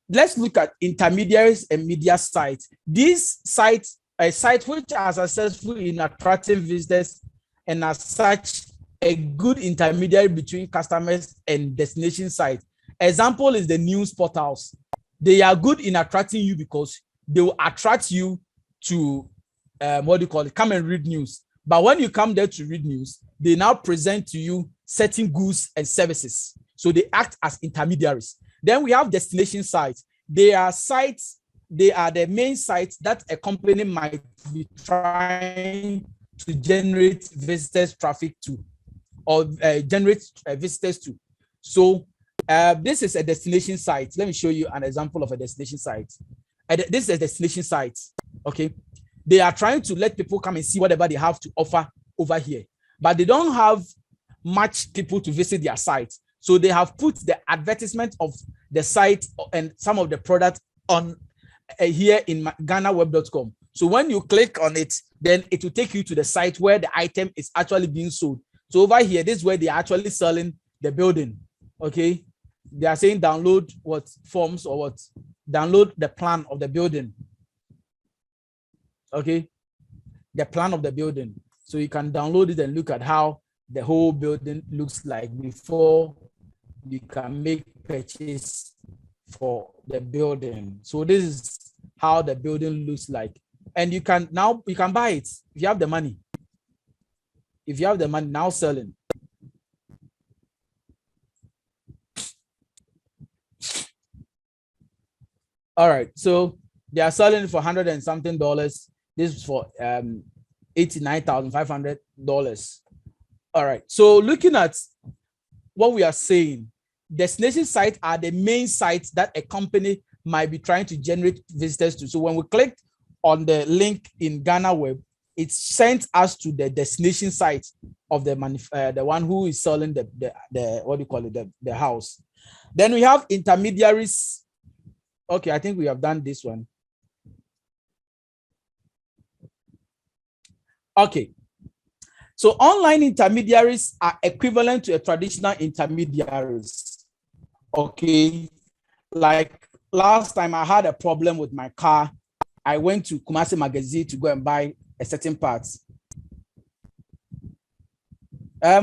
let's look at intermediaries and media sites. These sites are sites which are successful in attracting visitors and as such a good intermediary between customers and destination sites. Example is the news portals. They are good in attracting you because they will attract you to come and read news. But when you come there to read news, they now present to you certain goods and services. So they act as intermediaries. Then we have destination sites. They are the main sites that a company might be trying to generate visitors traffic to or generate visitors to. So this is a destination site. Let me show you an example of a destination site. This is a destination site. Okay. They are trying to let people come and see whatever they have to offer over here, but they don't have much people to visit their site. So they have put the advertisement of the site and some of the products on here in GhanaWeb.com. So when you click on it, then it will take you to the site where the item is actually being sold. So over here, this is where they are actually selling the building. Okay. They are saying download what forms or what? Download the plan of the building. Okay. The plan of the building. So you can download it and look at how the whole building looks like before you can make purchase for the building. So this is how the building looks like. And you can buy it if you have the money. If you have the money, now selling. All right, so they are selling for $100 and something. This is for $89,500. All right, so looking at what we are saying, destination sites are the main sites that a company might be trying to generate visitors to. So when we click on the link in Ghana Web, it sent us to the destination site of the one who is selling the what do you call it, the house. Then we have intermediaries Okay, I think we have done this one. Okay. So online intermediaries are equivalent to a traditional intermediaries. Okay. Like last time I had a problem with my car. I went to Kumasi Magazine to go and buy a certain part.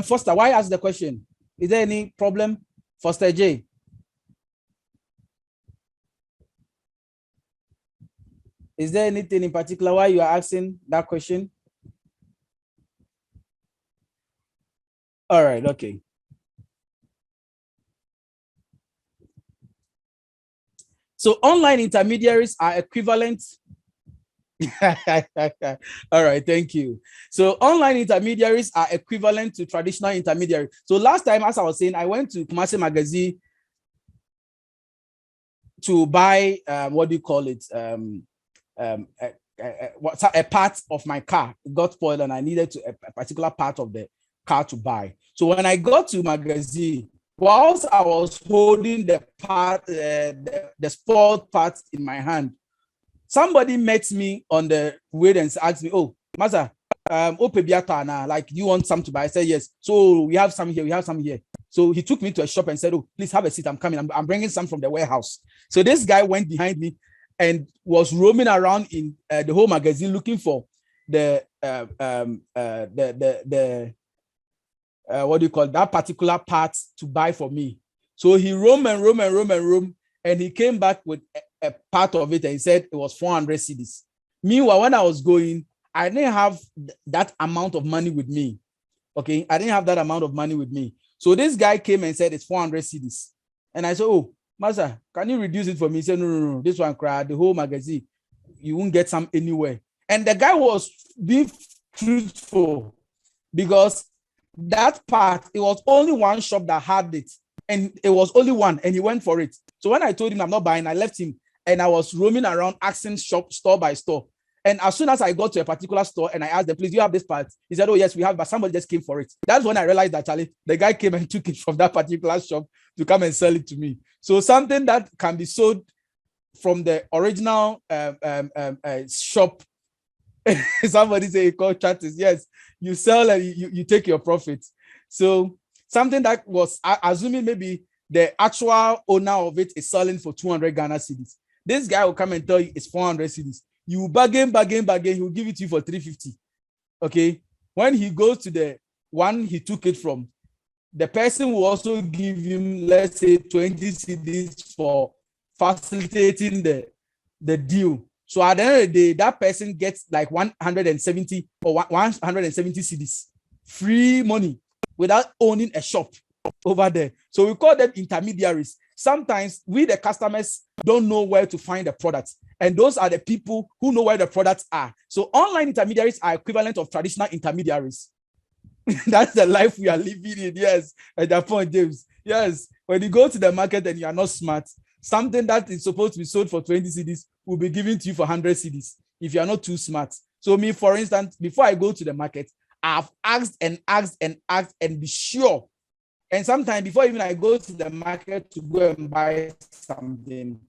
Foster, why ask the question? Is there any problem? Foster J. Is there anything in particular why you are asking that question? All right, okay. So online intermediaries are equivalent. All right, thank you. So online intermediaries are equivalent to traditional intermediaries. So last time, as I was saying, I went to Kumasi Magazine to buy, what do you call it? A part of my car. It got spoiled and I needed a particular part of the car to buy. So when I got to Magazine, whilst I was holding the part, the spoiled part in my hand, somebody met me on the way and asked me, "Oh, Master, like, do you want some to buy?" I said, "Yes." So we have some here. We have some here. So he took me to a shop and said, "Oh, please have a seat. I'm coming. I'm bringing some from the warehouse." So this guy went behind me and was roaming around in the whole magazine looking for the what do you call that particular part to buy for me. So he roamed and roamed and roamed and roamed, and he came back with a part of it and he said it was 400 cedis. Meanwhile, when I was going, I didn't have that amount of money with me. Okay, I didn't have that amount of money with me. So this guy came and said it's 400 cedis. And I said, "Oh, Master, can you reduce it for me?" He said, No. This one cried, the whole magazine. You won't get some anywhere. And the guy was being truthful because that part, it was only one shop that had it. And it was only one, and he went for it. So when I told him I'm not buying, I left him and I was roaming around asking shop store by store. And as soon as I got to a particular store and I asked them, "Please, do you have this part?" He said, "Oh, yes, we have," but somebody just came for it. That's when I realized that, Charlie, the guy came and took it from that particular shop to come and sell it to me. So something that can be sold from the original shop, somebody say it called charters. Yes, you sell and you take your profit. So something that was, assuming maybe the actual owner of it is selling for 200 Ghana cedis. This guy will come and tell you it's 400 cedis. You bargain, he will give it to you for 350. Okay. When he goes to the one he took it from, the person will also give him, let's say, 20 cedis for facilitating the deal. So at the end of the day, that person gets like 170 or 170 cedis free money without owning a shop over there. So we call them intermediaries. Sometimes we, the customers, don't know where to find the products. And those are the people who know where the products are. So online intermediaries are equivalent of traditional intermediaries. That's the life we are living in. Yes, at that point, James. Yes, when you go to the market and you are not smart, something that is supposed to be sold for 20 cedis will be given to you for 100 cedis if you are not too smart. So me, for instance, before I go to the market, I've asked and be sure. And sometimes before even I go to the market to go and buy something,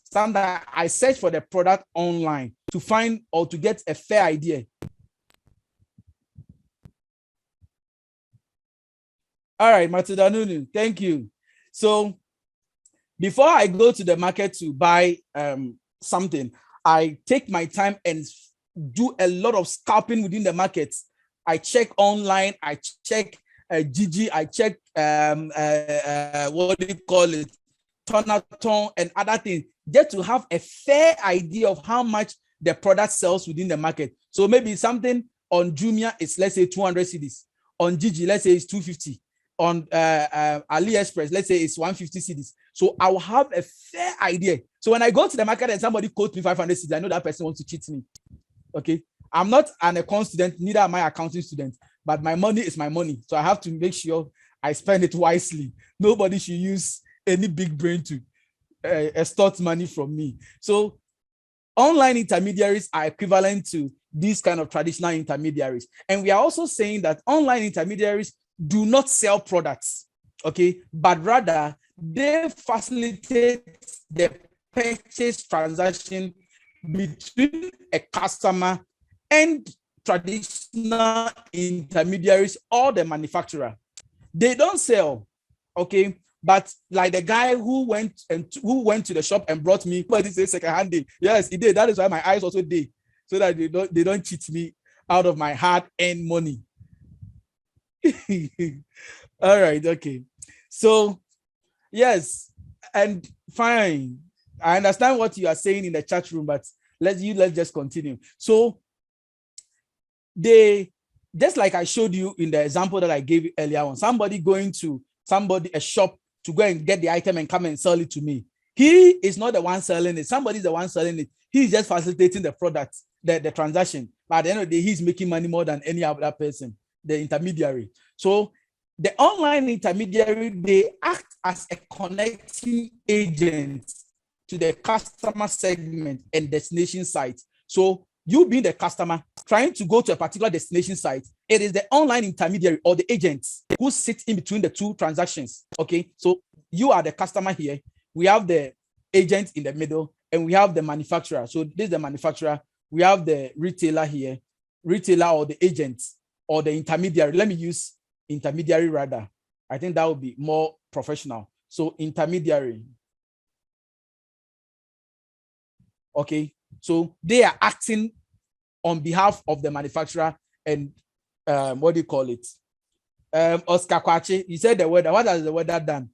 sometimes I search for the product online to find or to get a fair idea. All right, Matudanunu, thank you. So before I go to the market to buy something, I take my time and do a lot of scalping within the market. I check online, I check Gigi, I check what do you call it, Tonaton and other things, just to have a fair idea of how much the product sells within the market. So maybe something on Jumia is, let's say, 200 cedis. On Gigi, let's say it's 250. On AliExpress, let's say it's 150 cedis. So I will have a fair idea. So when I go to the market and somebody quotes me 500 cedis, I know that person wants to cheat me. Okay. I'm not an econ student, neither am I accounting student, but my money is my money. So I have to make sure I spend it wisely. Nobody should use any big brain to extort money from me. So online intermediaries are equivalent to these kind of traditional intermediaries. And we are also saying that online intermediaries do not sell products, okay, but rather they facilitate the purchase transaction between a customer and traditional intermediaries or the manufacturer. They don't sell, okay? But like the guy who went to the shop and brought me, but it's a second-hand deal. Yes, he did. That is why my eyes also did, so that they don't cheat me out of my hard-earned money. All right, okay. So yes, and fine. I understand what you are saying in the chat room, but let's just continue. So they, just like I showed you in the example that I gave you earlier on, somebody going to a shop to go and get the item and come and sell it to me. He is not the one selling it. Somebody is the one selling it. He's just facilitating the product, the transaction. But at the end of the day, he's making money more than any other person, the intermediary. So the online intermediary, they act as a connecting agent to the customer segment and destination site. So you being the customer trying to go to a particular destination site, it is the online intermediary or the agent who sits in between the two transactions. Okay, so you are the customer here. We have the agent in the middle, and we have the manufacturer. So this is the manufacturer. We have the retailer here, retailer or the agent or the intermediary. Let me use intermediary rather. I think that would be more professional. So intermediary. Okay, so they are acting on behalf of the manufacturer and what do you call it? Oscar Kwachi, you said the weather. What has the weather done?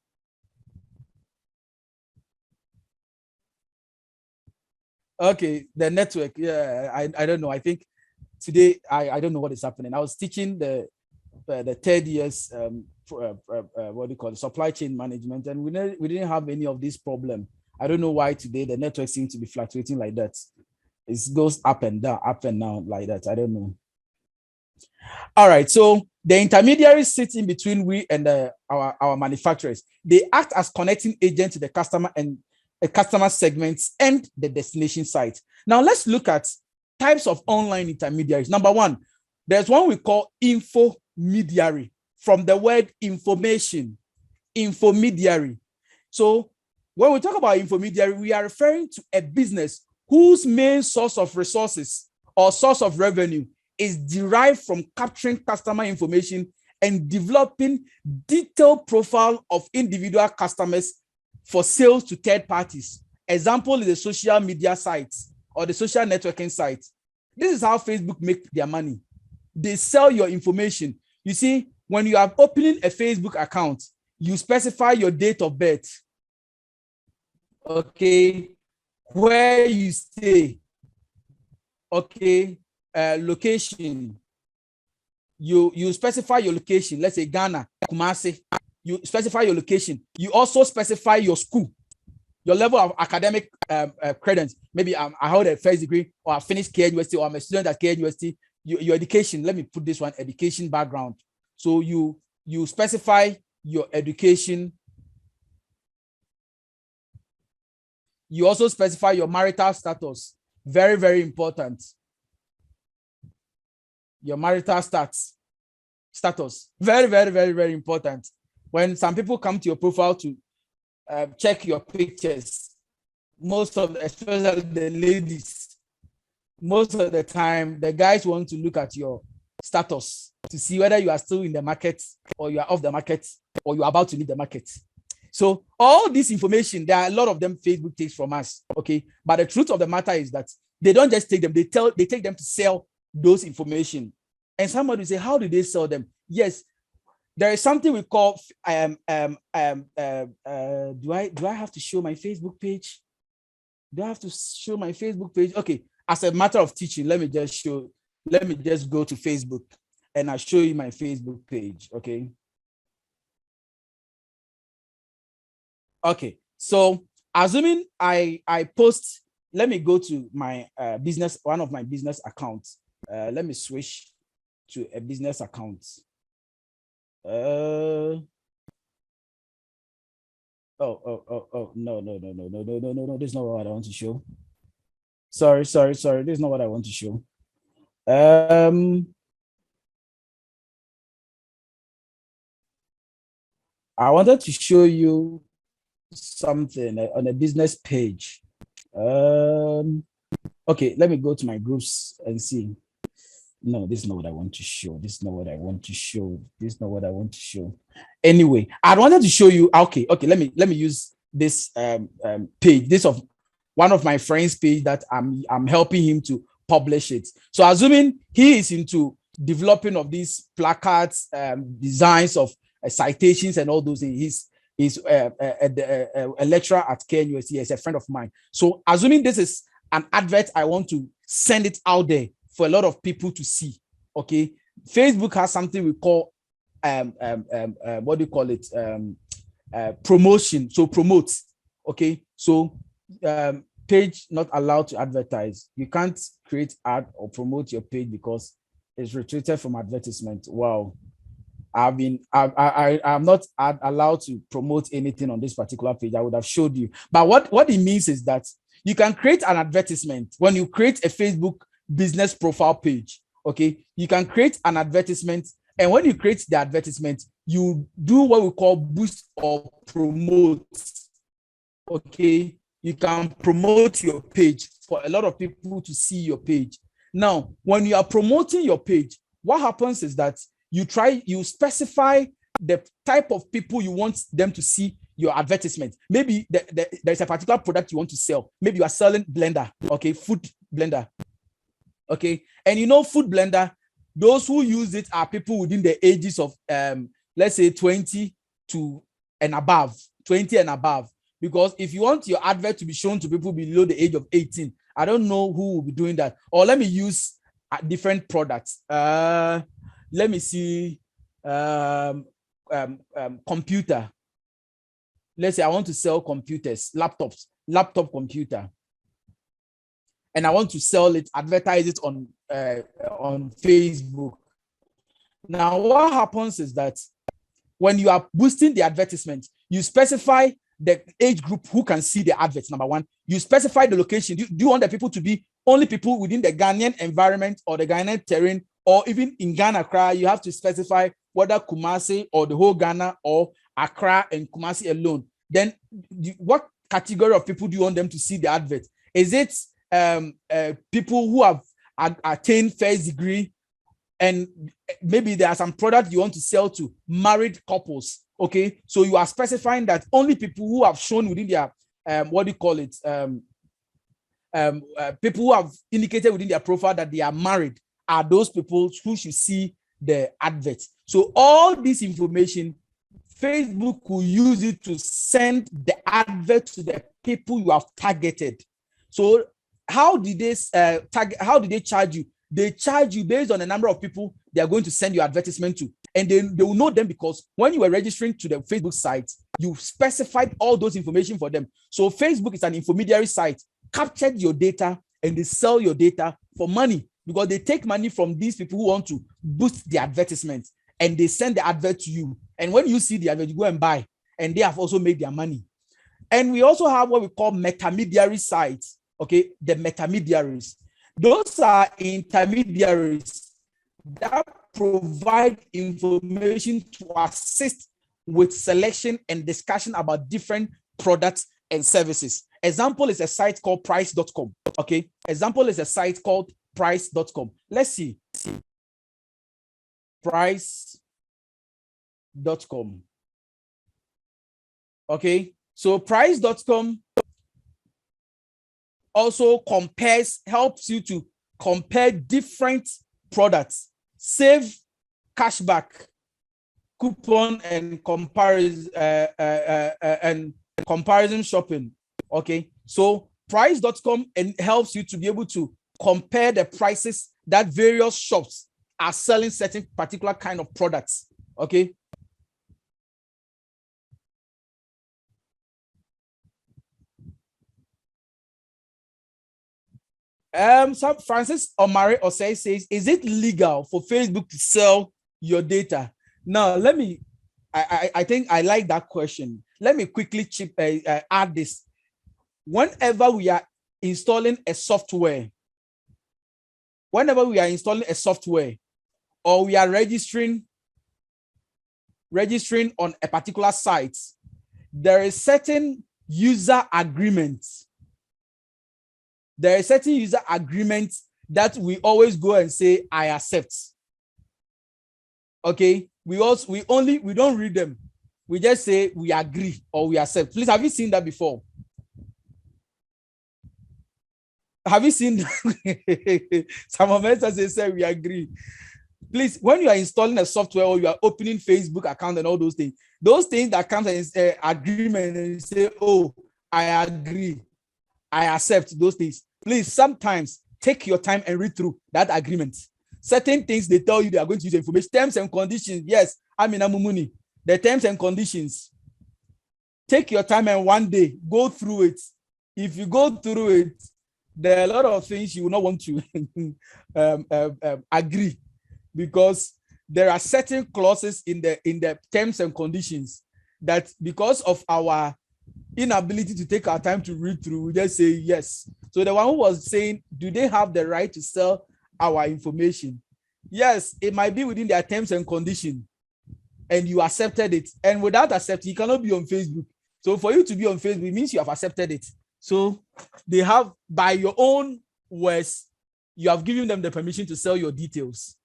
Okay, the network. Yeah, I don't know. I think today I don't know what is happening. I was teaching the third years what do you call it, supply chain management, and we didn't have any of this problem. I don't know why today the network seems to be fluctuating like that. It goes up and down like that. I don't know. All right, so the intermediaries sit in between we and our manufacturers. They act as connecting agents to the customer and customer segments and the destination site. Now let's look at types of online intermediaries. Number one, there's one we call infomediary, from the word information, infomediary. So when we talk about infomediary, we are referring to a business whose main source of resources or source of revenue is derived from capturing customer information and developing detailed profile of individual customers for sales to third parties. Example is the social media sites or the social networking sites. This is how Facebook make their money. They sell your information. You see, when you are opening a Facebook account, you specify your date of birth, okay, where you stay, okay, location. You specify your location. Let's say Ghana, Kumasi. You specify your location. You also specify your school, your level of academic credence. Maybe I hold a first degree, or I finished K University, or I'm a student at K University. Your education. Let me put this one: education background. So you specify your education. You also specify your marital status. Very, very important. Your marital status. Very, very, very, very important. When some people come to your profile to check your pictures, especially the ladies, most of the time, the guys want to look at your status to see whether you are still in the market, or you are off the market, or you are about to leave the market. So all this information, there are a lot of them Facebook takes from us, okay? But the truth of the matter is that they don't just take them, they take them to sell those information. And somebody will say, how do they sell them? Yes, there is something we call do I have to show my Facebook page? Do I have to show my Facebook page? Okay, as a matter of teaching, let me just go to Facebook and I'll show you my Facebook page, okay? Okay, so assuming I post, let me go to my one of my business accounts. Let me switch to a business account. No, this is not what I want to show. Sorry, this is not what I want to show. I wanted to show you something on a business page. Okay, let me go to my groups and see. No, this is not what I want to show. This is not what I want to show. This is not what I want to show. Anyway, I wanted to show you. Okay, let me use this page. This of one of my friends' page that I'm helping him to publish it. So assuming he is into developing of these placards, designs of citations and all those things. He's a lecturer at KNUST. He's a friend of mine. So assuming this is an advert, I want to send it out there for a lot of people to see. Okay, Facebook has something we call what do you call it? Promotion. So promote. Okay, so page not allowed to advertise. You can't create ad or promote your page because it's restricted from advertisement. Wow. I'm not allowed to promote anything on this particular page. I would have showed you. But what it means is that you can create an advertisement when you create a Facebook business profile page. Okay, you can create an advertisement, and when you create the advertisement, you do what we call boost or promote. Okay, you can promote your page for a lot of people to see your page. Now, when you are promoting your page, what happens is that you specify the type of people you want them to see your advertisement. Maybe there's a particular product you want to sell. Maybe you are selling blender, okay, food blender, okay, and you know food blender, those who use it are people within the ages of let's say 20 and above, because if you want your advert to be shown to people below the age of 18, I don't know who will be doing that. Or let me use different products. Let me see, computer. Let's say I want to sell computers, laptop computer, and I want to sell it, advertise it on Facebook. Now, what happens is that when you are boosting the advertisement, you specify the age group who can see the adverts. Number one, you specify the location. Do you want the people to be only people within the Ghanaian environment or the Ghanaian terrain, or even in Ghana, Accra? You have to specify whether Kumasi or the whole Ghana or Accra and Kumasi alone. Then what category of people do you want them to see the advert? Is it people who have attained first degree, and maybe there are some products you want to sell to married couples? Okay, so you are specifying that only people who have shown within their what do you call it, people who have indicated within their profile that they are married are those people who should see the advert. So all this information, Facebook will use it to send the advert to the people you have targeted. So how did they how did they charge you? They charge you based on the number of people they are going to send your advertisement to. And they will know them because when you were registering to the Facebook site, you specified all those information for them. So Facebook is an intermediary site, captured your data, and they sell your data for money, because they take money from these people who want to boost the advertisement, and they send the advert to you. And when you see the advert, you go and buy, and they have also made their money. And we also have what we call intermediary sites. Okay, the intermediaries. Those are intermediaries that provide information to assist with selection and discussion about different products and services. Example is a site called price.com. Okay, example is a site called price.com. Let's see. Price.com. Okay, so price.com also helps you to compare different products, save cashback, coupon, and comparison shopping. Okay, so price.com helps you to be able to compare the prices that various shops are selling certain particular kind of products. Okay. Francis Omari Osei says, is it legal for Facebook to sell your data? Now, I think I like that question. Let me quickly add this. Whenever we are installing a software, or we are registering on a particular site, there is certain user agreements there are certain user agreements that we always go and say, I accept. Okay, we don't read them. We just say we agree or we accept. Please, have you seen that before? Have you seen some of us say we agree? Please, when you are installing a software or you are opening Facebook account and all those things that comes as agreement and you say, oh, I agree, I accept those things. Please, sometimes take your time and read through that agreement. Certain things they tell you they are going to use information, terms and conditions. Yes, Amuni, the terms and conditions. Take your time and one day go through it. If you go through it, there are a lot of things you will not want to agree, because there are certain clauses in the terms and conditions that, because of our inability to take our time to read through, we just say yes. So the one who was saying, do they have the right to sell our information? Yes, it might be within their terms and conditions, and you accepted it. And without accepting, you cannot be on Facebook. So for you to be on Facebook, it means you have accepted it. So they have, by your own words, you have given them the permission to sell your details,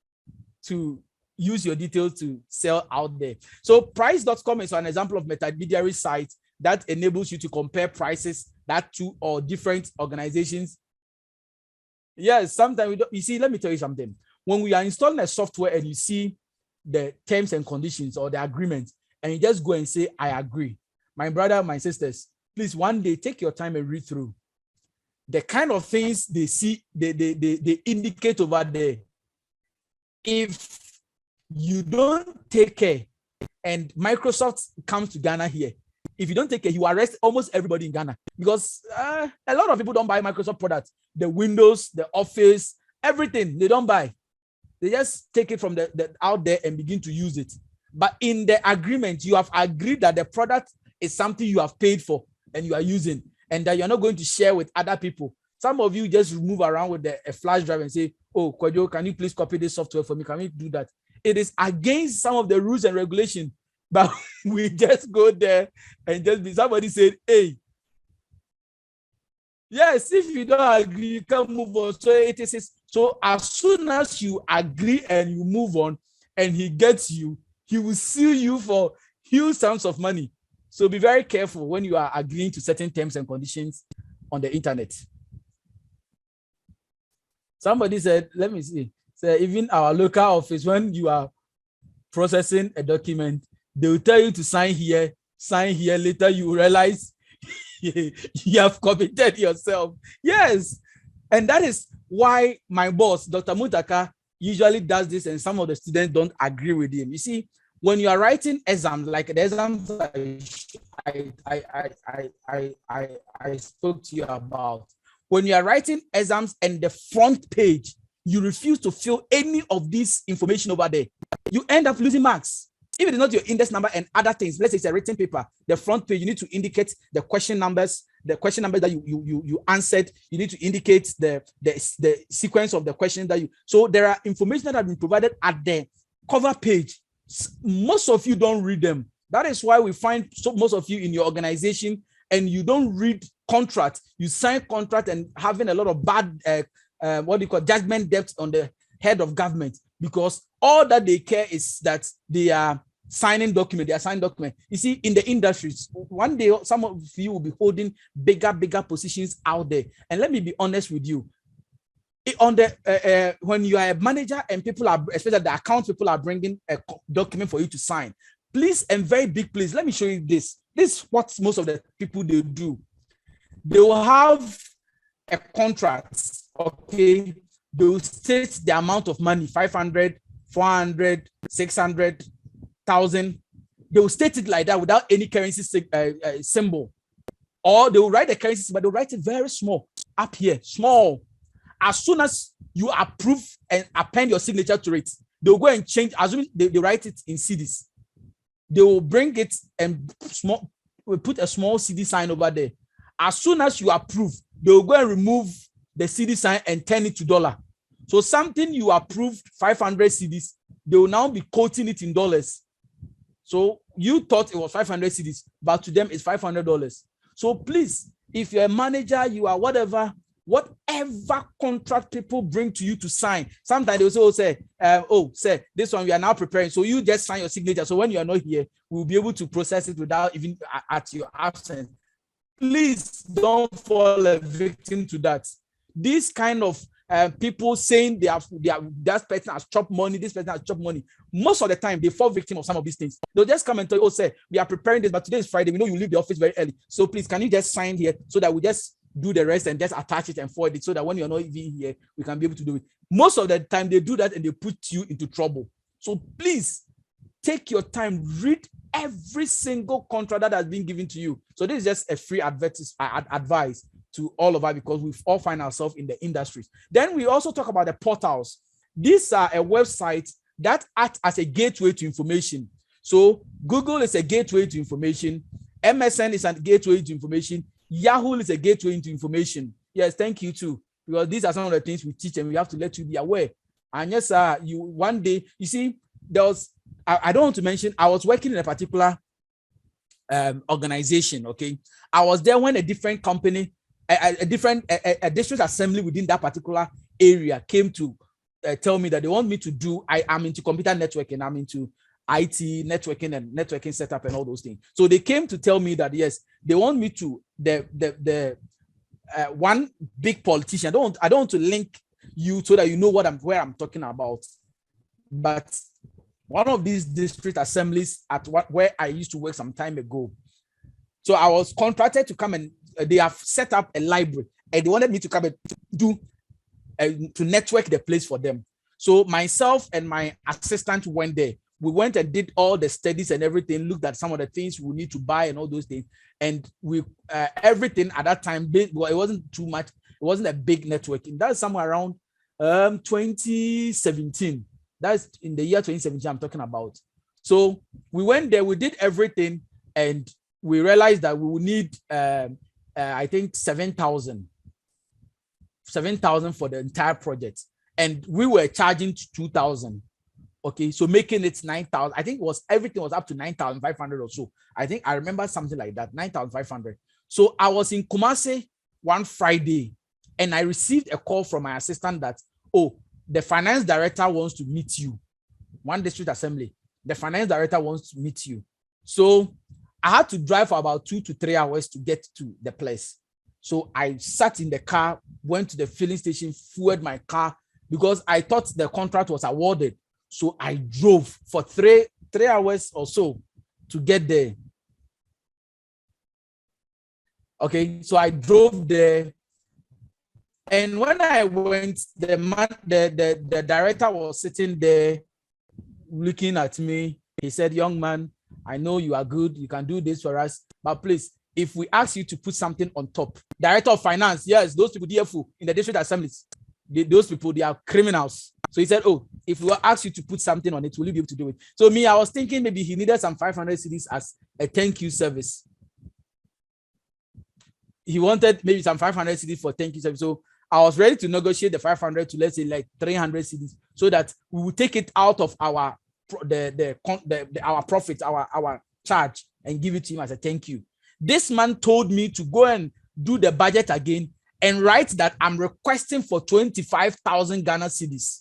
to use your details to sell out there. So price.com is an example of intermediary site that enables you to compare prices that two or different organizations. Yes, sometimes we don't, you see, let me tell you something. When we are installing a software and you see the terms and conditions or the agreement, and you just go and say, I agree. My brother, my sisters, please one day take your time and read through the kind of things they see, they indicate over there. If you don't take care, and Microsoft comes to Ghana here, if you don't take care, you arrest almost everybody in Ghana, because a lot of people don't buy Microsoft products. The Windows, the Office, everything, they don't buy. They just take it from the out there and begin to use it. But in the agreement, you have agreed that the product is something you have paid for and you are using, and that you're not going to share with other people. Some of you just move around with a flash drive and say, oh, Kwadwo, can you please copy this software for me? Can we do that? It is against some of the rules and regulations, but we just go there and just be, somebody said, hey, yes, if you don't agree, you can move on. So it is, so as soon as you agree and you move on and he gets you, he will sue you for huge sums of money. So be very careful when you are agreeing to certain terms and conditions on the internet. Somebody said, let me see, so even our local office, when you are processing a document, they will tell you to sign here. Later you realize you have committed yourself. Yes. And that is why my boss, Dr. Mutaka, usually does this, and some of the students don't agree with him. You see, when you are writing exams, like the exams I spoke to you about, when you are writing exams and the front page, you refuse to fill any of this information over there, you end up losing marks. If it is not your index number and other things, let's say it's a written paper, the front page, you need to indicate the question numbers that you answered. You need to indicate the sequence of the questions that you. So there are information that have been provided at the cover page. Most of you don't read them. That is why we find most of you in your organization, and you don't read contract. You sign contract and having a lot of bad judgment debt on the head of government, because all that they care is that they are signing document. They are signing document. You see, in the industries, one day some of you will be holding bigger positions out there. And let me be honest with you. On the when you are a manager and people are, especially the account people, are bringing a document for you to sign, please, and very big please, let me show you this. This is what most of the people they do. They will have a contract, okay? They will state the amount of money, 500, 400, 600,000. They will state it like that without any currency symbol. Or they will write the currency, but they'll write it very small, up here, small. As soon as you approve and append your signature to it, they'll go and change, assuming they write it in CDs. They will bring it and put a small CD sign over there. As soon as you approve, they will go and remove the CD sign and turn it to dollar. So something you approved 500 CDs, they will now be quoting it in dollars. So you thought it was 500 CDs, but to them it's $500. So please, if you're a manager, you are whatever, whatever contract people bring to you to sign, sometimes they will say, sir, this one we are now preparing. So you just sign your signature. So when you are not here, we'll be able to process it without even at your absence. Please don't fall a victim to that. This kind of people saying that person has chopped money, this person has chopped money. Most of the time, they fall victim of some of these things. They'll just come and tell you, sir, we are preparing this, but today is Friday. We know you leave the office very early. So please, can you just sign here so that we just do the rest and just attach it and forward it so that when you're not even here, we can be able to do it. Most of the time, they do that and they put you into trouble. So please, take your time, read every single contract that has been given to you. So this is just a free advice to all of us because we all find ourselves in the industries. Then we also talk about the portals. These are a website that act as a gateway to information. So Google is a gateway to information. MSN is a gateway to information. Yahoo is a gateway into information. Yes, thank you too. Because these are some of the things we teach and we have to let you be aware. And yes, you one day, you see, there was, I don't want to mention, I was working in a particular organization, okay? I was there when a different company, a district assembly within that particular area came to tell me that they want me to do, I'm into computer networking, I'm into IT networking and networking setup and all those things. So they came to tell me that, yes, they want me to, one big politician, I don't want to link you so that you know where I'm talking about, but one of these district assemblies where I used to work some time ago. So I was contracted to come and they have set up a library and they wanted me to come and to network the place for them. So myself and my assistant went there. We went and did all the studies and everything, looked at some of the things we need to buy and all those things. And we everything at that time, well, it wasn't too much. It wasn't a big networking. That's somewhere around 2017. That's in the year 2017 I'm talking about. So we went there, we did everything, and we realized that we would need, I think, 7,000 for the entire project. And we were charging 2,000. Okay, so making it 9,000. I think everything was up to 9,500 or so. I think I remember something like that, 9,500. So I was in Kumasi one Friday, and I received a call from my assistant that, the finance director wants to meet you. One district assembly. The finance director wants to meet you. So I had to drive for about 2 to 3 hours to get to the place. So I sat in the car, went to the filling station, fueled my car because I thought the contract was awarded. So I drove for 3 hours or so to get there. Okay, so I drove there. And when I went, the director was sitting there looking at me. He said, "Young man, I know you are good. You can do this for us. But please, if we ask you to put something on top," Director of Finance, yes, those people, DFO, in the district assemblies, those people, they are criminals. So he said, if we ask you to put something on it, will you be able to do it? So me, I was thinking maybe he needed some 500 cedis as a thank you service. He wanted maybe some 500 cedis for thank you service. So I was ready to negotiate the 500 to, let's say, like 300 cedis so that we would take it out of our profit, our charge, and give it to him as a thank you. This man told me to go and do the budget again and write that I'm requesting for 25,000 Ghana cedis.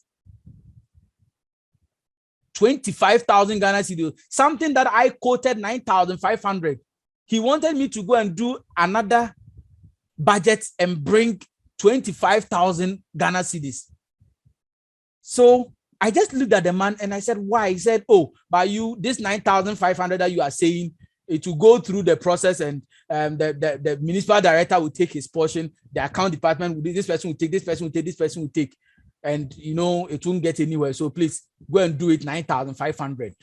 25,000 Ghana cedis, something that I quoted 9,500. He wanted me to go and do another budget and bring 25,000 Ghana cedis. So I just looked at the man and I said, why? He said, but this 9,500 that you are saying, it will go through the process and the municipal director will take his portion, the account department will, this person will take, this person will take, this person will take, and it won't get anywhere. So please go and do it 9,500.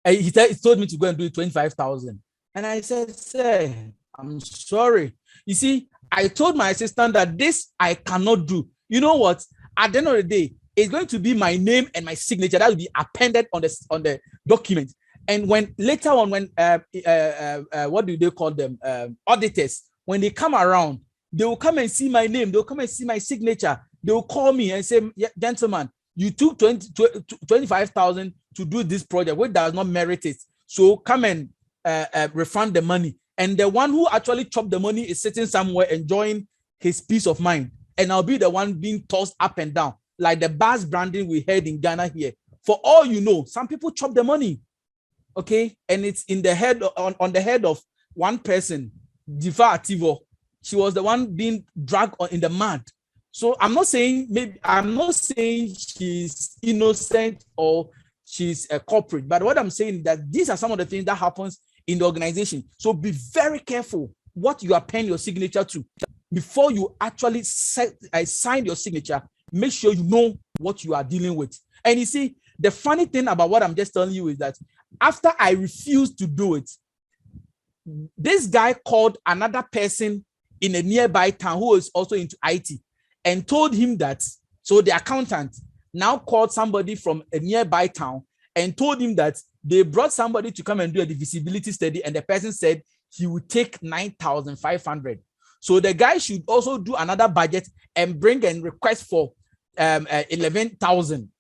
He told me to go and do it 25,000. And I said, sir, I'm sorry. You see, I told my assistant that this I cannot do. You know what? At the end of the day, it's going to be my name and my signature that will be appended on the document. And when later on, when what do they call them? Auditors, when they come around, they will come and see my name. They'll come and see my signature. They will call me and say, yeah, gentlemen, you took 25,000 to do this project, which does not merit it. So come and refund the money. And the one who actually chopped the money is sitting somewhere enjoying his peace of mind. And I'll be the one being tossed up and down, like the bus branding we heard in Ghana here. For all you know, some people chop the money, okay? And it's in the head, on the head of one person, Diva Ativo. She was the one being dragged in the mud. So I'm not saying she's innocent or she's a culprit, but what I'm saying is that these are some of the things that happens in the organization. So be very careful what you are paying your signature to. Before you actually sign your signature, make sure you know what you are dealing with. And you see, the funny thing about what I'm just telling you is that after I refused to do it, this guy called another person in a nearby town who is also into IT and told him that, so the accountant now called somebody from a nearby town and told him that they brought somebody to come and do a divisibility study, and the person said he would take 9,500. So the guy should also do another budget and bring a request for 11,000.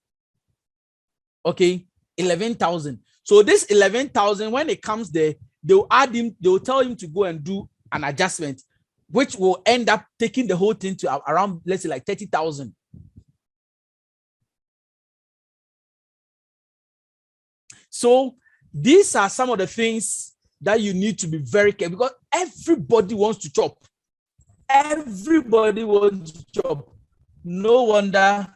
Okay, 11,000. So this 11,000, when it comes there, they'll tell him to go and do an adjustment, which will end up taking the whole thing to around, let's say, like 30,000. So these are some of the things that you need to be very careful, because everybody wants to chop. Everybody wants to chop. No wonder.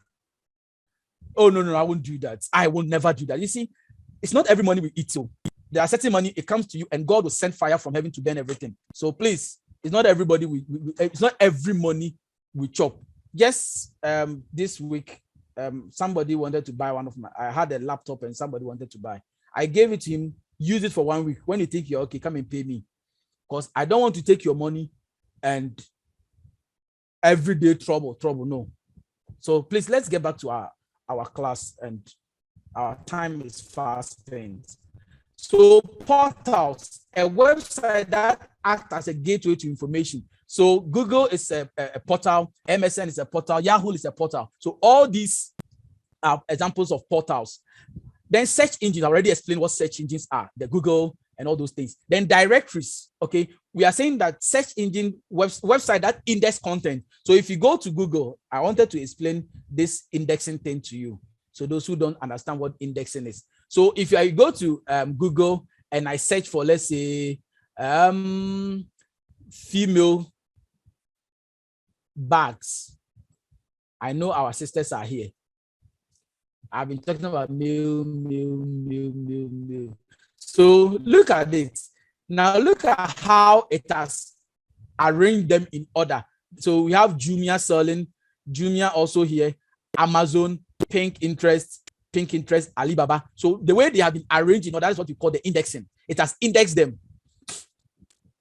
Oh, no, I won't do that. I will never do that. You see, it's not every money we eat. So there are certain money, it comes to you and God will send fire from heaven to burn everything. So please, it's not everybody. It's not every money we chop. Yes, this week, somebody wanted to buy I had a laptop and somebody wanted to buy. I gave it to him, use it for 1 week. When you think you're okay, come and pay me. Because I don't want to take your money and everyday trouble, no. So please, let's get back to our class, and our time is fast spent. So portals, a website that acts as a gateway to information. So Google is a portal, MSN is a portal, Yahoo is a portal. So all these are examples of portals. Then search engines, I already explained what search engines are, the Google and all those things. Then directories, okay? We are saying that search engine website that index content. So if you go to Google, I wanted to explain this indexing thing to you. So those who don't understand what indexing is. So if I go to Google and I search for, let's say, female bags. I know our sisters are here. I've been talking about male. So look at it. Now look at how it has arranged them in order. So we have Jumia selling, Jumia also here, Amazon, Pink Interest, Alibaba. So the way they have been arranged in order is what we call the indexing. It has indexed them.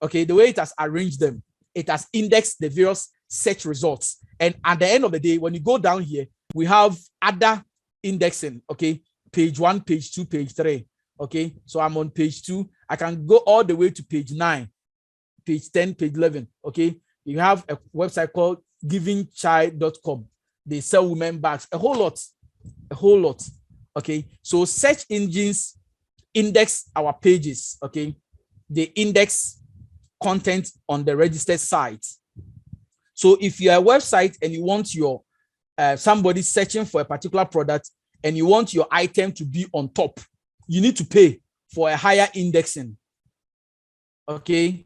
Okay, the way it has arranged them, it has indexed the various search results. And at the end of the day, when you go down here, we have other indexing. Okay, page 1, page 2, page 3. Okay, so I'm on page 2. I can go all the way to page 9, page 10, page 11. Okay, you have a website called givingchild.com. They sell women bags, a whole lot. Okay, so search engines index our pages. Okay, they index content on the registered site. So if you're a website and you want your somebody searching for a particular product and you want your item to be on top, you need to pay for a higher indexing. Okay,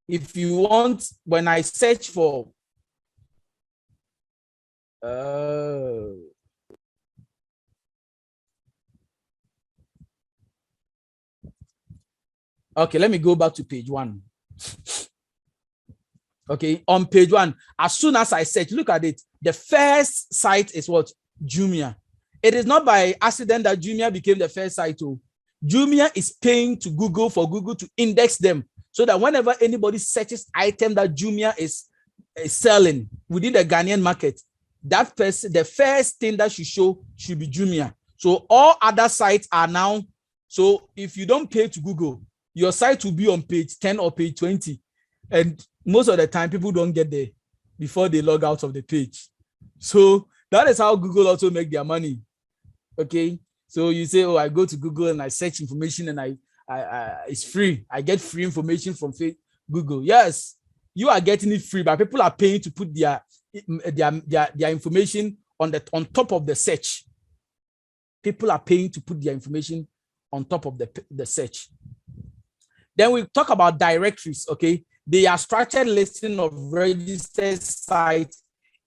if you want, when I search for okay, let me go back to page 1. Okay, on page 1, as soon as I search, look at it. The first site is what? Jumia. It is not by accident that Jumia became the first site. Jumia is paying to Google for Google to index them, so that whenever anybody searches item that Jumia is selling within the Ghanaian market, that person, the first thing that should show should be Jumia. So all other sites are now. So if you don't pay to Google, your site will be on page 10 or page 20. And most of the time, people don't get there before they log out of the page. So that is how Google also make their money. Okay. So you say, oh, I go to Google and I search information and I it's free. I get free information from Google. Yes, you are getting it free, but people are paying to put their information on top of the search. People are paying to put their information on top of the search. Then we talk about directories. Okay, they are structured listing of registered sites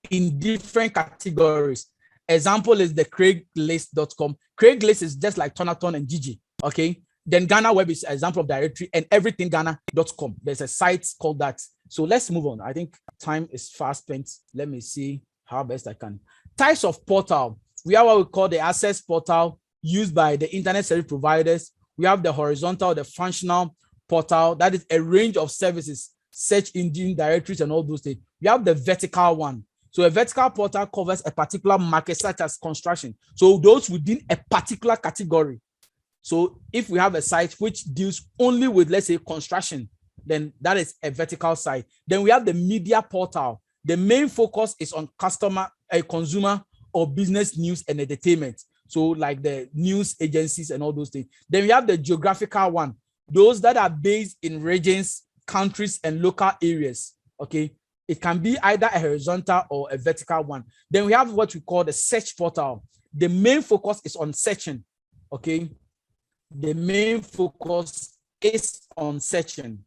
in different categories. Example is the Craigslist.com. Craigslist is just like Tonaton and Gigi. Okay. Then Ghana Web is an example of directory, and everythingghana.com. There's a site called that. So let's move on. I think time is fast spent. Let me see how best I can. Types of portal. We have what we call the access portal used by the internet service providers. We have the horizontal, the functional portal. That is a range of services, search engine, directories, and all those things. We have the vertical one. So a vertical portal covers a particular market, such as construction. So those within a particular category. So if we have a site which deals only with, let's say, construction, then that is a vertical site. Then we have the media portal. The main focus is on consumer or business news and entertainment. So like the news agencies and all those things. Then we have the geographical one. Those that are based in regions, countries, and local areas. Okay. It can be either a horizontal or a vertical one. Then we have what we call the search portal. The main focus is on searching. Okay. The main focus is on searching.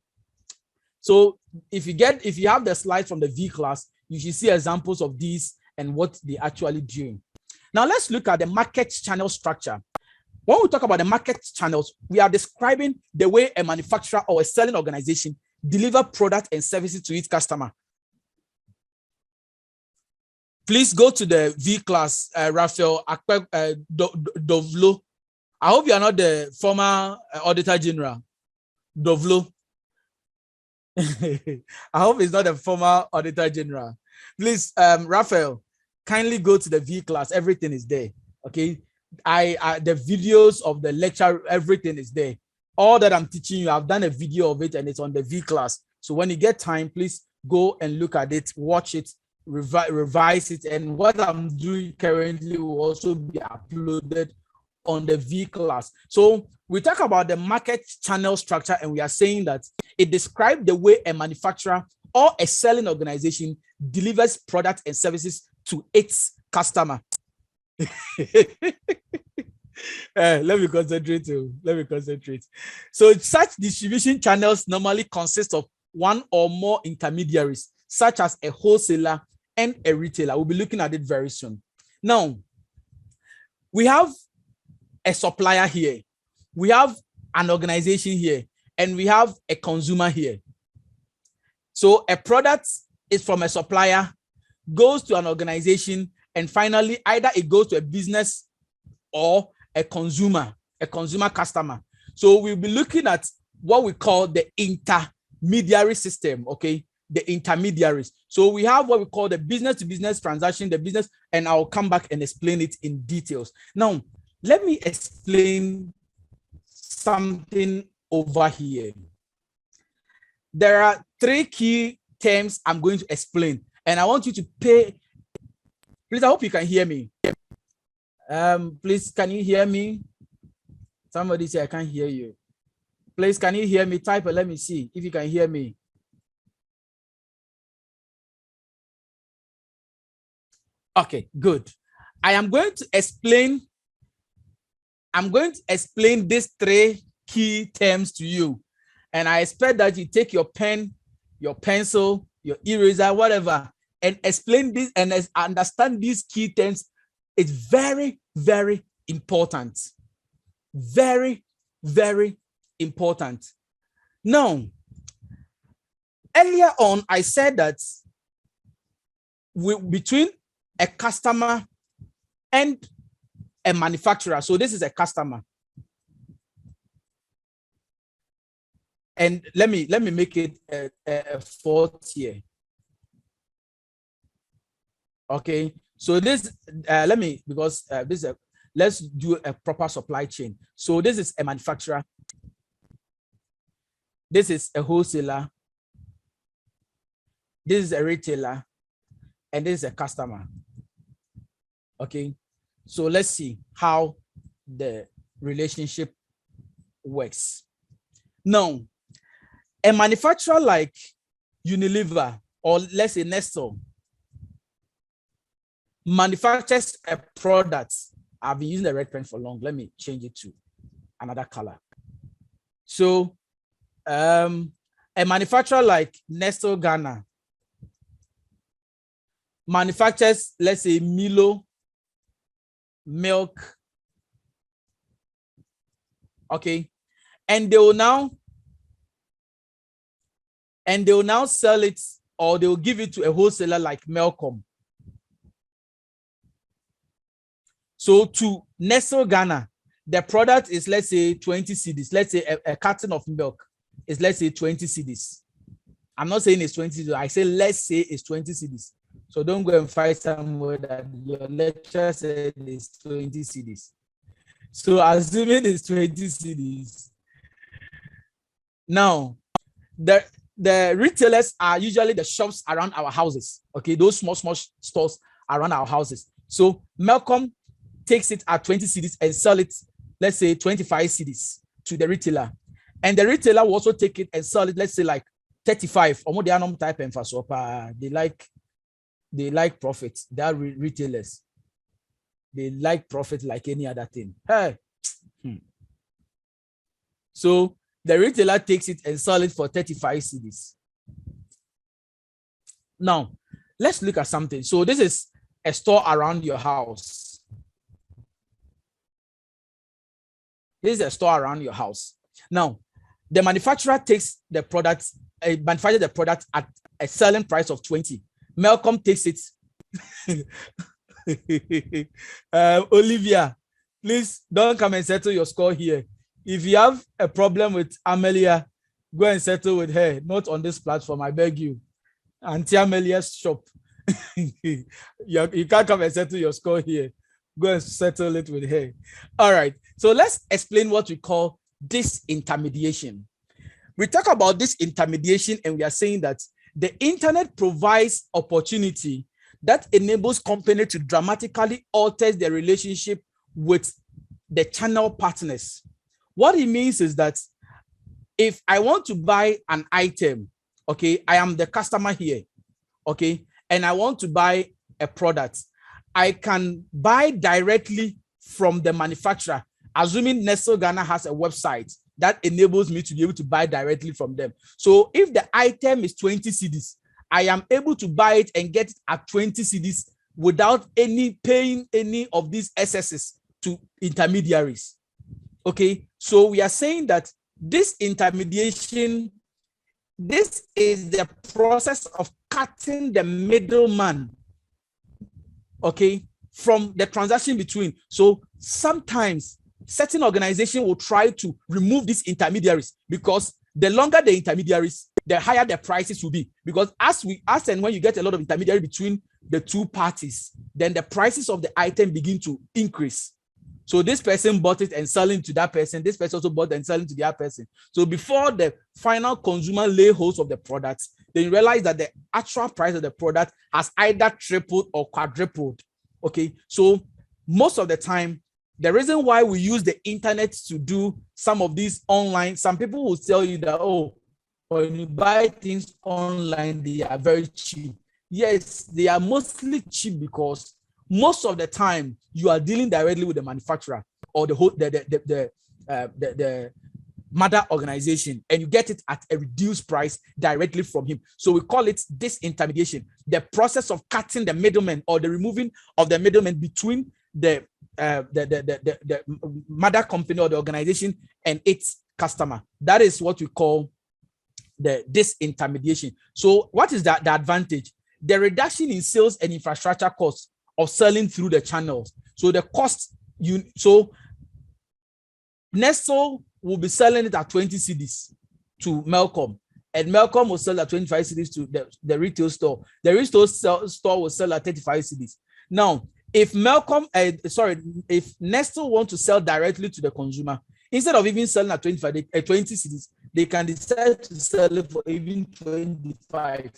So if you have the slides from the V class, you should see examples of these and what they actually do. Now let's look at the market channel structure. When we talk about the market channels, we are describing the way a manufacturer or a selling organization deliver products and services to its customer. Please go to the V class, Raphael Dovlo. I hope you are not the former Auditor General, Dovlo. I hope it's not the former Auditor General. Please, Raphael, kindly go to the V class. Everything is there. Okay. The videos of the lecture, everything is there. All that I'm teaching you, I've done a video of it and it's on the V class. So when you get time, please go and look at it, watch it, revise it. And what I'm doing currently will also be uploaded on the V class. So we talk about the market channel structure, and we are saying that it describes the way a manufacturer or a selling organization delivers products and services to its customer. Let me concentrate. So such distribution channels normally consist of one or more intermediaries, such as a wholesaler and a retailer. We'll be looking at it very soon. Now, we have a supplier here, we have an organization here, and we have a consumer here. So a product is from a supplier, goes to an organization, and finally either it goes to a business or a consumer customer. So we'll be looking at what we call the intermediary system. Okay, the intermediaries. So we have what we call the business to business transaction, the business, and I'll come back and explain it in details. Now, let me explain something over here. There are three key terms I'm going to explain, and I want you to pay. Please, I hope you can hear me. Please, can you hear me? Somebody say I can't hear you. Please, can you hear me? Type it. Let me see if you can hear me. Okay, good. I'm going to explain these three key terms to you. And I expect that you take your pen, your pencil, your eraser, whatever, and explain this and understand these key terms. It's very, very important. Very, very important. Now, earlier on, I said that between a customer and a manufacturer. So this is a customer. And let me make it a fourth here. Okay. So this, let's do a proper supply chain. So this is a manufacturer. This is a wholesaler. This is a retailer. And this is a customer. Okay. So let's see how the relationship works. Now, A manufacturer like Unilever, or let's say Nestle, manufactures a product. I've been using the red pen for long. Let me change it to another color. So a manufacturer like Nestle Ghana manufactures, let's say, Milo milk. Okay. And they will now sell it, or they will give it to a wholesaler like Melcom. So to Nestle Ghana, the product is, let's say, 20 cedis. Let's say a carton of milk is, let's say, 20 cedis. I'm not saying it's 20 cedis. I say, let's say it's 20 cedis. So don't go and find somewhere that your lecturer said it's 20 cedis. So assuming it's 20 cedis. Now, the retailers are usually the shops around our houses. Okay, those small stores around our houses. So Melcom takes it at 20 cedis and sell it, let's say, 25 cedis to the retailer. And the retailer will also take it and sell it, let's say, like 35. Or more type they like profit. They are retailers. They like profit like any other thing. Hey. So the retailer takes it and sells it for 35 cedis. Now, let's look at something. So this is a store around your house. This is a store around your house. Now, the manufacturer takes the product, manufactures the product at a selling price of 20. Melcom takes it. Olivia, please don't come and settle your score here. If you have a problem with Amelia, go and settle with her, not on this platform, I beg you. Auntie Amelia's shop. You can't come and settle your score here. Go and settle it with her. All right. So let's explain what we call disintermediation. We talk about disintermediation, and we are saying that the internet provides opportunity that enables company to dramatically alter their relationship with the channel partners. What it means is that if I want to buy an item, okay, I am the customer here, okay, and I want to buy a product, I can buy directly from the manufacturer, assuming Nestle Ghana has a website that enables me to be able to buy directly from them. So if the item is 20 cedis, I am able to buy it and get it at 20 cedis without paying any of these excesses to intermediaries. Okay, so we are saying that this intermediation, this is the process of cutting the middleman, okay, from the transaction between. So sometimes certain organizations will try to remove these intermediaries, because the longer the intermediaries, the higher the prices will be. Because as and when you get a lot of intermediary between the two parties, then the prices of the item begin to increase. So this person bought it and selling to that person. This person also bought and selling to the other person. So before the final consumer lay hold of the product, they realize that the actual price of the product has either tripled or quadrupled. Okay, so most of the time, the reason why we use the internet to do some of these online, some people will tell you that, oh, when you buy things online, they are very cheap. Yes, they are mostly cheap because most of the time you are dealing directly with the manufacturer or the mother organization, and you get it at a reduced price directly from him. So we call it disintermediation, the process of cutting the middleman or the removing of the middleman between the mother company or the organization and its customer. That is what we call the disintermediation. So what is the advantage? The reduction in sales and infrastructure costs of selling through the channels. So the cost, so Nestle will be selling it at 20 cedis to Melcom, and Melcom will sell at 25 cedis to the retail store. The retail store will sell at 35 cedis. Now, if if Nestle want to sell directly to the consumer, instead of even selling at 20 cedis, they can decide to sell it for even 25,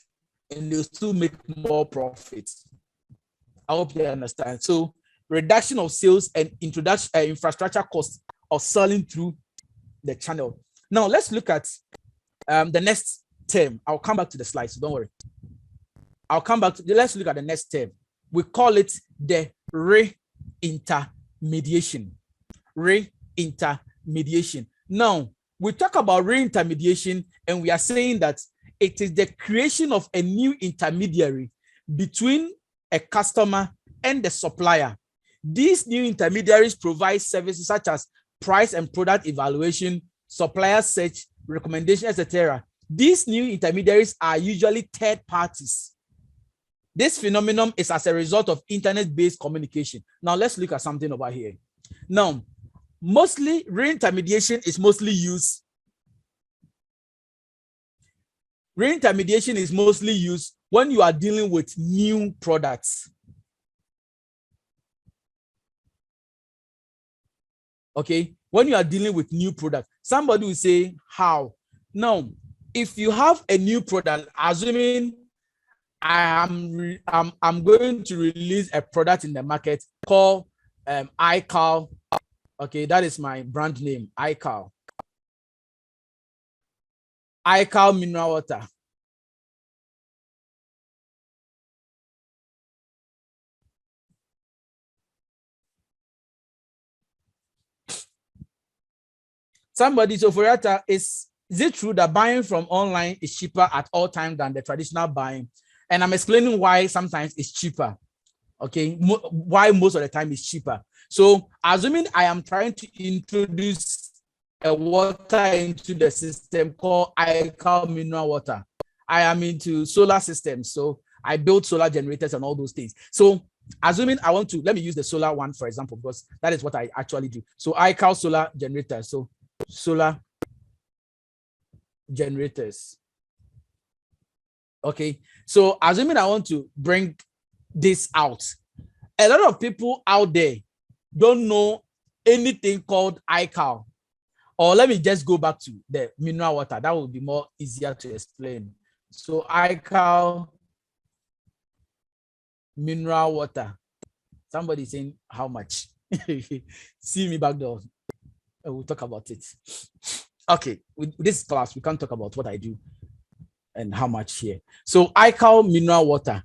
and they'll still make more profits. I hope you understand. So reduction of sales and infrastructure costs of selling through the channel. Now let's look at the next term. I'll come back to the slide, so don't worry. I'll come back to let's look at the next term. We call it the re-intermediation. Re-intermediation. Now, we talk about re-intermediation, and we are saying that it is the creation of a new intermediary between a customer and the supplier. These new intermediaries provide services such as price and product evaluation, supplier search, recommendation, etc. These new intermediaries are usually third parties. This phenomenon is as a result of internet-based communication. Now, let's look at something over here. Now, mostly re-intermediation is mostly used. Re-intermediation is mostly used when you are dealing with new products. Okay, when you are dealing with new products, somebody will say, how? Now, if you have a new product, assuming I'm going to release a product in the market called iCal. Okay, that is my brand name, iCal. iCal mineral water. Somebody, so for that, is it true that buying from online is cheaper at all times than the traditional buying? And I'm explaining why sometimes it's cheaper. Okay, why most of the time it's cheaper. So assuming I am trying to introduce a water into the system called iCal mineral water. I am into solar systems, so I build solar generators and all those things. So assuming I want to, let me use the solar one for example, because that is what I actually do. So iCal solar generators. So solar generators. Okay, so assuming I want to bring this out, a lot of people out there don't know anything called iCal. Or let me just go back to the mineral water. That would be more easier to explain. So iCal mineral water. Somebody saying how much? See me back there. We'll talk about it. Okay, with this class, we can't talk about what I do and how much here. So iCal mineral water.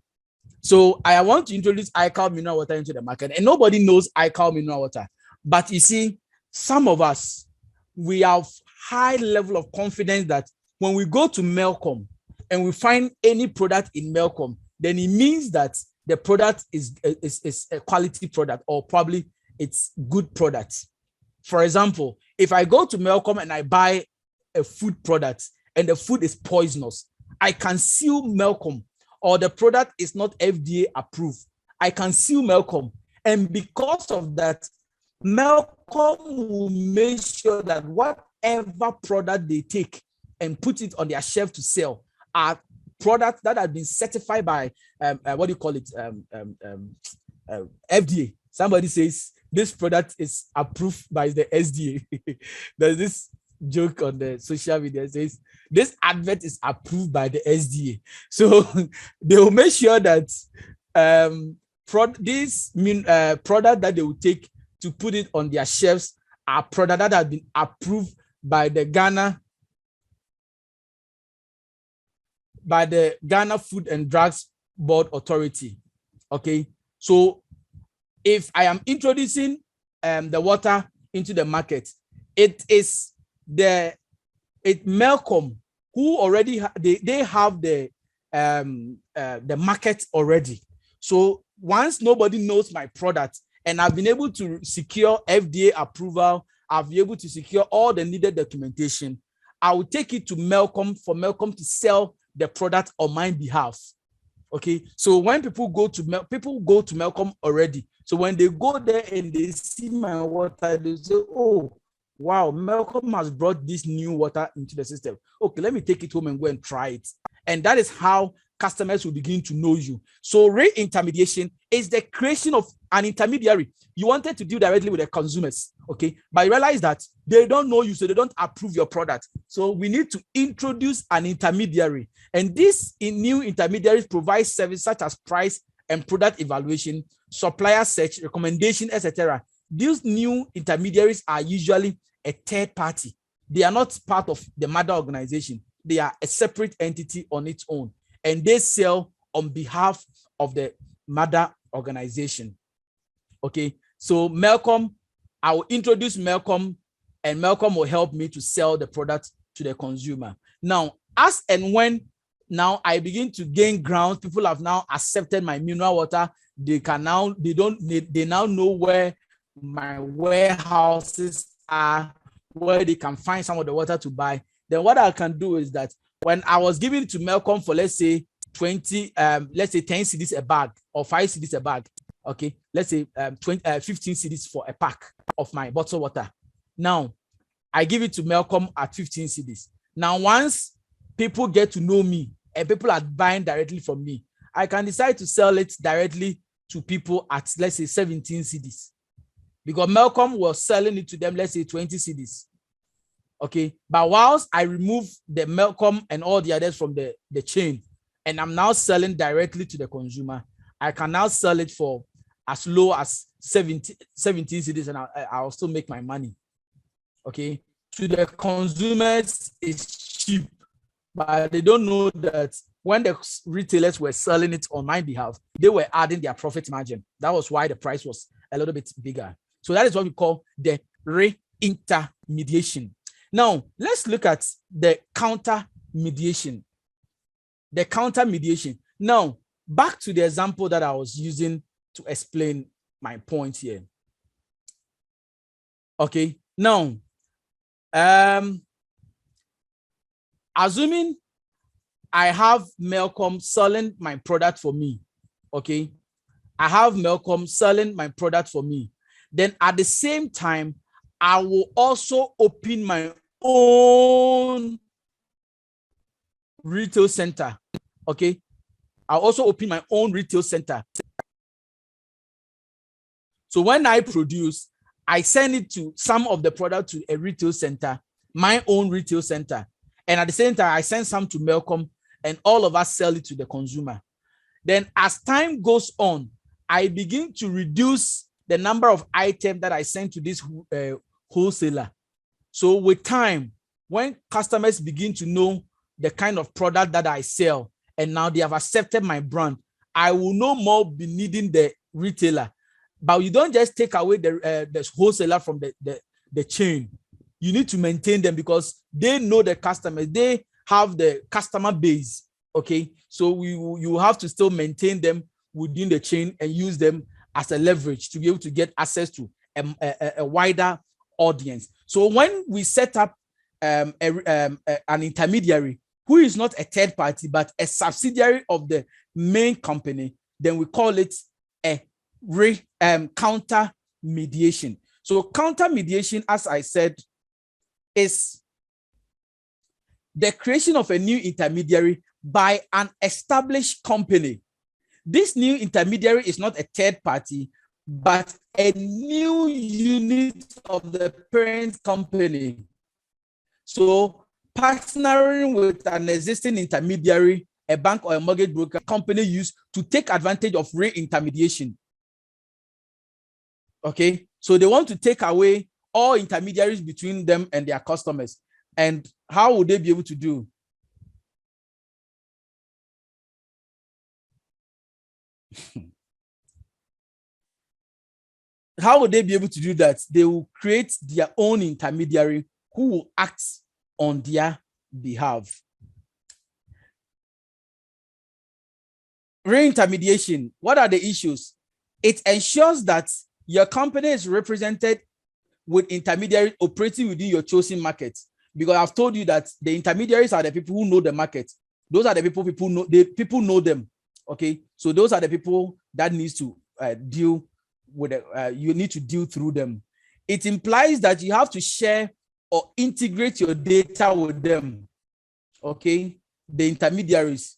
So I want to introduce iCal mineral water into the market, and nobody knows iCal mineral water. But you see, some of us, we have high level of confidence that when we go to Melcom and we find any product in Melcom, then it means that the product is a quality product, or probably it's good product. For example, if I go to Melcom and I buy a food product and the food is poisonous, I can sue Melcom, or the product is not FDA approved. I can sue Melcom. And because of that, Melcom will make sure that whatever product they take and put it on their shelf to sell are products that have been certified by, what do you call it? FDA. Somebody says this product is approved by the SDA. There's this joke on the social media says this advert is approved by the SDA. So they will make sure that this product that they will take to put it on their shelves are products that have been approved by the Ghana Food and Drugs Board Authority. Okay, so if I am introducing the water into the market, it is Melcom who already they have the market already. So once nobody knows my product and I've been able to secure FDA approval, I've been able to secure all the needed documentation, I will take it to Melcom for Melcom to sell the product on my behalf. Okay, so when people go to Melcom already, so when they go there and they see my water, they say, oh wow, Melcom has brought this new water into the system. Okay, let me take it home and go and try it. And that is how customers will begin to know you. So re-intermediation is the creation of an intermediary. You wanted to deal directly with the consumers, okay? But you realize that they don't know you, so they don't approve your product. So we need to introduce an intermediary. And these new intermediaries provide services such as price and product evaluation, supplier search, recommendation, etc. These new intermediaries are usually a third party. They are not part of the mother organization. they are a separate entity on its own, and they sell on behalf of the mother organization. Okay, so Malcolm, I will introduce Malcolm, and Malcolm will help me to sell the product to the consumer. Now, as and when now I begin to gain ground, people have now accepted my mineral water. They now know where my warehouses are, where they can find some of the water to buy. Then what I can do is that when I was giving to Malcolm for, let's say 10 cedis a bag or 5 cedis a bag, okay, let's say 15 cedis for a pack of my bottled water. Now I give it to Malcolm at 15 cedis. Now once people get to know me and people are buying directly from me, I can decide to sell it directly to people at, let's say, 17 cedis, because Malcolm was selling it to them, let's say 20 cedis. Okay, but whilst I remove the Malcolm and all the others from the chain, and I'm now selling directly to the consumer, I can now sell it for as low as 17 cedis, and I'll still make my money. Okay, to the consumers, it's cheap, but they don't know that when the retailers were selling it on my behalf, they were adding their profit margin. That was why the price was a little bit bigger. So that is what we call the re-intermediation. Now, let's look at the counter mediation. The counter mediation. Now, back to the example that I was using to explain my point here. Okay, now, assuming I have Malcolm selling my product for me, okay? I have Malcolm selling my product for me. Then at the same time, I will also open my own retail center, okay? I'll also open my own retail center. So when I produce, I send it to some of the product to a retail center, my own retail center. And at the same time, I send some to Malcolm, and all of us sell it to the consumer. Then as time goes on, I begin to reduce the number of items that I send to this wholesaler. So with time, when customers begin to know the kind of product that I sell, and now they have accepted my brand, I will no more be needing the retailer. But you don't just take away the wholesaler from the chain. You need to maintain them because they know the customers. They have the customer base, okay? So you have to still maintain them within the chain and use them as a leverage to be able to get access to a wider audience. So when we set up an intermediary who is not a third party but a subsidiary of the main company, then we call it a counter mediation. So counter mediation, as I said, is the creation of a new intermediary by an established company. This new intermediary is not a third party, but a new unit of the parent company. So partnering with an existing intermediary, a bank or a mortgage broker company used to take advantage of re-intermediation. Okay, so they want to take away all intermediaries between them and their customers. And how would they be able to do? How would they be able to do that? They will create their own intermediary who will act on their behalf. Re-intermediation, what are the issues? It ensures that your company is represented with intermediaries operating within your chosen market. Because I've told you that the intermediaries are the people who know the market. Those are the people know. People know them. Okay, so those are the people that needs to deal with. You need to deal through them. It implies that you have to share or integrate your data with them. Okay, the intermediaries,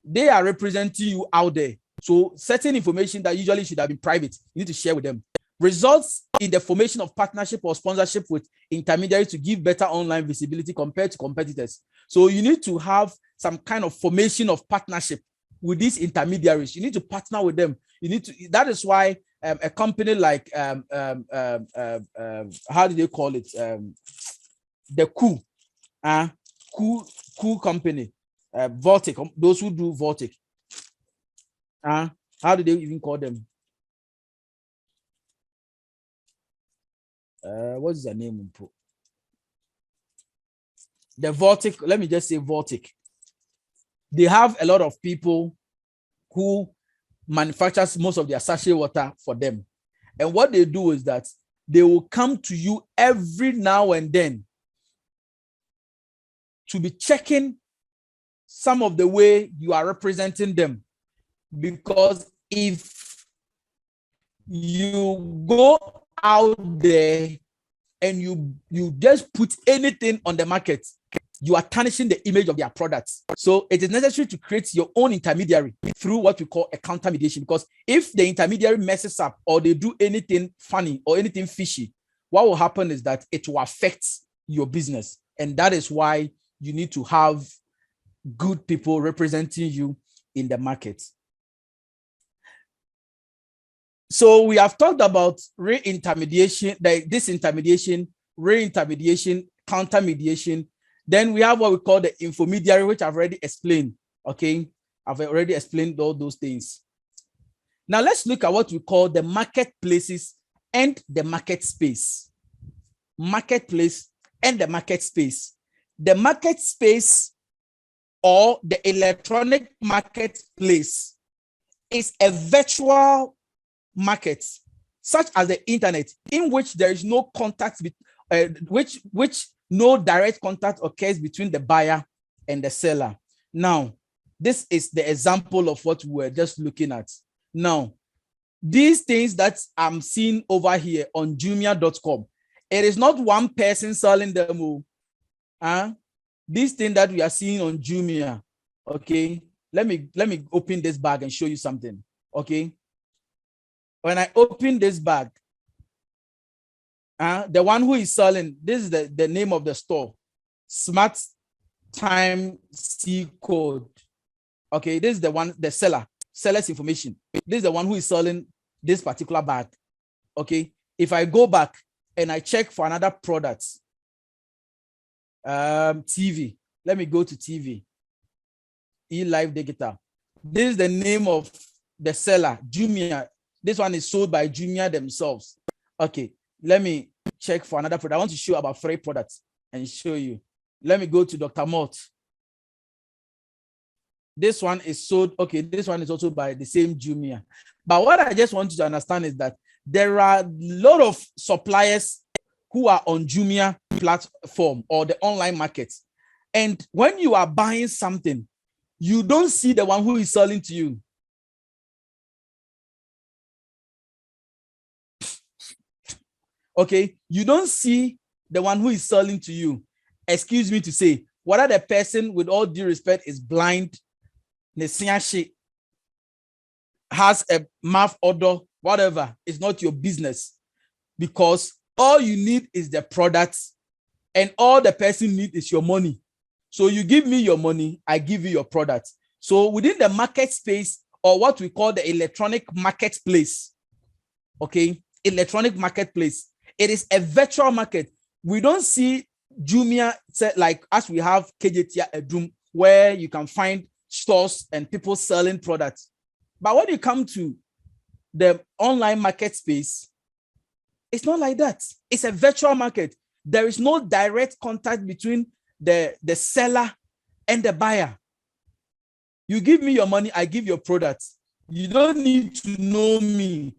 they are representing you out there. So certain information that usually should have been private, you need to share with them. Results in the formation of partnership or sponsorship with intermediaries to give better online visibility compared to competitors. So you need to have some kind of formation of partnership with these intermediaries. You need to partner with them. You need to. That is why a company like how do they call it? The coup. cool company, Vortic, those who do Vortic. How do they even call them? What's their name? The Vortic, let me just say Vortic. They have a lot of people who manufactures most of their sachet water for them. And what they do is that they will come to you every now and then to be checking some of the way you are representing them. Because if you go out there and you just put anything on the market, you are tarnishing the image of their products. So it is necessary to create your own intermediary through what we call a counter mediation. Because if the intermediary messes up or they do anything funny or anything fishy, what will happen is that it will affect your business. And that is why you need to have good people representing you in the market. So we have talked about re-intermediation, disintermediation, re-intermediation, counter mediation. Then we have what we call the infomediary, which I've already explained. Okay, I've already explained all those things. Now let's look at what we call the marketplaces and the market space. Marketplace and the market space. The market space or the electronic marketplace is a virtual market, such as the internet, in which there is no contact, which no direct contact occurs between the buyer and the seller. Now, this is the example of what we're just looking at. Now, these things that I'm seeing over here on Jumia.com, it is not one person selling them. This thing that we are seeing on Jumia, okay, let me open this bag and show you something. Okay, when I open this bag, the one who is selling, this is the name of the store, Smart Time C Code. Okay, this is the one, the seller's information. This is the one who is selling this particular bag. Okay, if I go back and I check for another product, TV, let me go to TV, eLive Digital. This is the name of the seller, Jumia. This one is sold by Jumia themselves. Okay, let me check for another product. I want to show about 3 products and show you. Let me go to Dr. Mott. This one is sold. Okay, this one is also by the same Jumia. But what I just want you to understand is that there are a lot of suppliers who are on Jumia platform or the online market. And when you are buying something, you don't see the one who is selling to you. Okay, you don't see the one who is selling to you. Excuse me to say, whether the person, with all due respect, is blind, has a mouth odor, whatever, it's not your business, because all you need is the products and all the person needs is your money. So you give me your money, I give you your product. So within the market space, or what we call the electronic marketplace, okay, electronic marketplace, it is a virtual market. We don't see Jumia like as we have KJT Edum, where you can find stores and people selling products. But when you come to the online market space, it's not like that. It's a virtual market. There is no direct contact between the seller and the buyer. You give me your money, I give your product. You don't need to know me,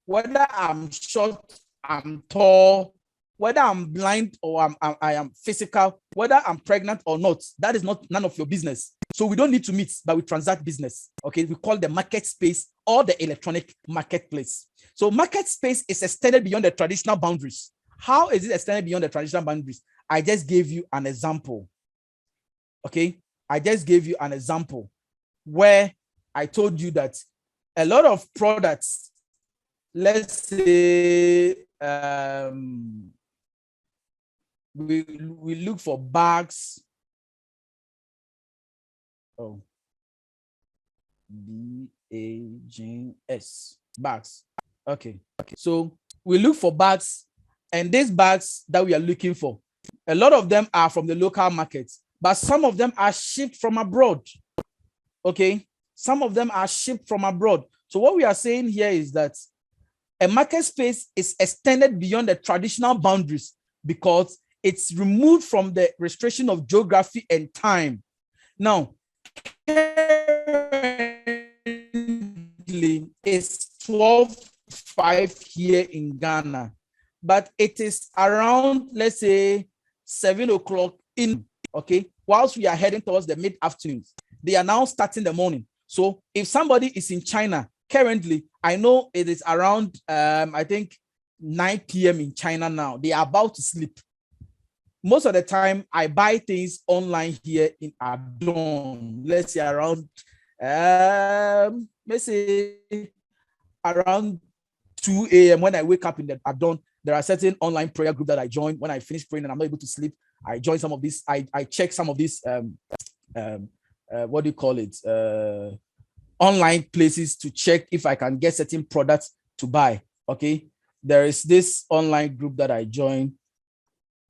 whether I'm short, I'm tall, whether I'm blind or I am physical, whether I'm pregnant or not. That is none of your business. So we don't need to meet, but we transact business. Okay, we call the market space or the electronic marketplace. So market space is extended beyond the traditional boundaries. How is it extended beyond the traditional boundaries? I just gave you an example. Okay, I just gave you an example where I told you that a lot of products, let's say we look for bags. Oh, BAGS, bags. Okay. So we look for bags, and these bags that we are looking for, a lot of them are from the local markets. but some of them are shipped from abroad. Okay, some of them are shipped from abroad. So what we are saying here is that a market space is extended beyond the traditional boundaries because it's removed from the restriction of geography and time. Now, currently it's 12:05 here in Ghana, but it is around, let's say, 7 o'clock in, okay, whilst we are heading towards the mid-afternoon. They are now starting the morning. So if somebody is in China, currently, I know it is around, I think, 9 p.m. in China now. They are about to sleep. Most of the time, I buy things online here in Adon. Let's say around, let's say around 2 a.m. when I wake up in the Adon. There are certain online prayer group that I join. When I finish praying and I'm not able to sleep, I join some of these. I check some of these. What do you call it? Online places to check if I can get certain products to buy. Okay, there is this online group that I join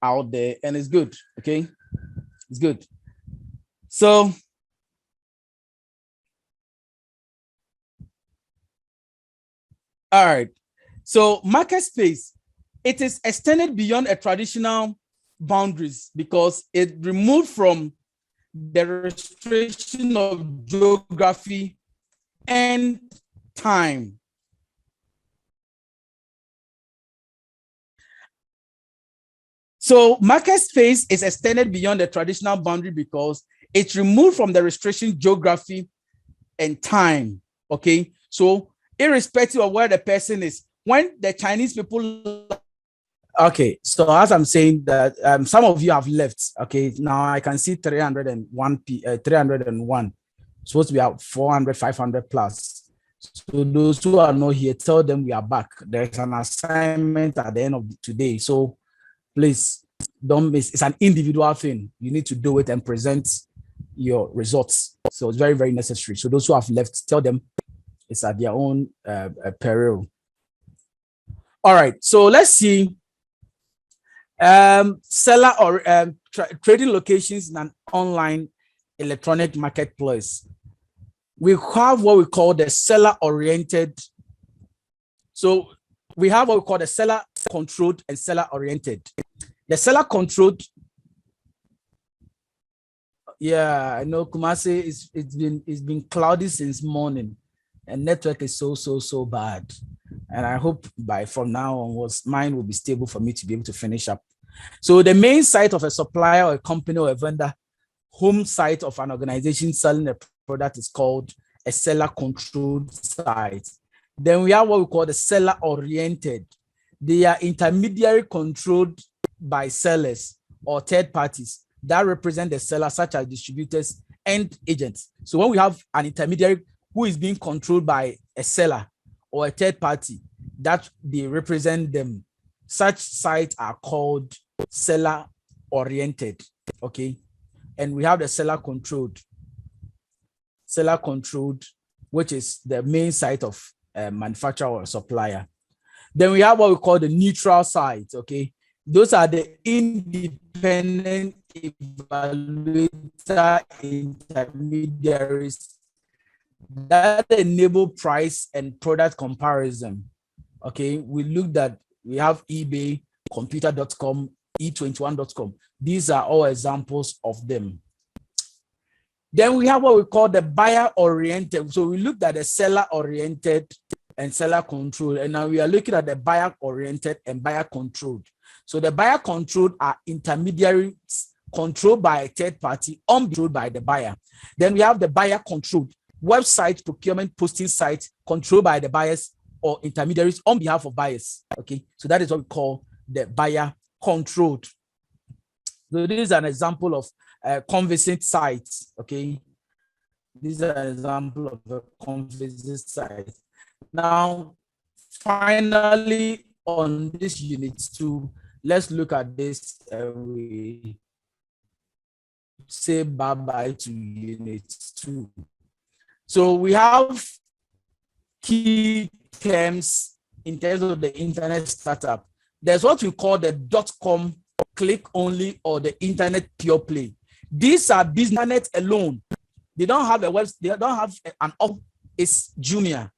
out there, and it's good. Okay, it's good. So all right, so market space, it is extended beyond a traditional boundaries because it removed from the restriction of geography and time. So market space is extended beyond the traditional boundary because it's removed from the restriction geography and time. Okay, so irrespective of where the person is, when the Chinese people, okay, so as I'm saying that some of you have left. Okay, now I can see 301 301, supposed to be at 400 500 plus. So those who are not here, tell them we are back. There's an assignment at the end of today, so please don't miss. It's an individual thing. You need to do it and present your results. So it's very, very necessary. So those who have left, tell them it's at their own peril. All right, so let's see. Seller or trading locations in an online electronic marketplace. We have what we call the seller-oriented. So we have what we call the seller-controlled and seller-oriented. The seller-controlled, yeah, I know Kumasi it's been cloudy since morning, and network is so bad. And I hope from now onwards, mine will be stable for me to be able to finish up. So the main site of a supplier or a company or a vendor, home site of an organization selling a product is called a seller-controlled site. Then we have what we call the seller-oriented. They are intermediary controlled by sellers or third parties that represent the seller, such as distributors and agents. So when we have an intermediary who is being controlled by a seller or a third party that they represent them, such sites are called seller-oriented. Okay, and we have the seller-controlled, which is the main site of a manufacturer or supplier. Then we have what we call the neutral site. Okay, those are the independent evaluator intermediaries that enable price and product comparison. Okay, we have eBay, computer.com, e21.com. These are all examples of them. Then we have what we call the buyer-oriented. So we looked at the seller-oriented and seller-controlled, and now we are looking at the buyer-oriented and buyer-controlled. So the buyer-controlled are intermediaries controlled by a third party, controlled by the buyer. Then we have the buyer-controlled website procurement posting site controlled by the buyers or intermediaries on behalf of buyers. Okay, so that is what we call the buyer-controlled. So this is an example of conversant sites. Okay, this is an example of a conversant site. Now, finally, on this unit 2, let's look at this. We say bye-bye to unit 2. So we have key terms in terms of the internet startup. There's what we call the .com click only or the internet pure play. These are business alone. They don't have a website. They don't have an office. It's Jumia.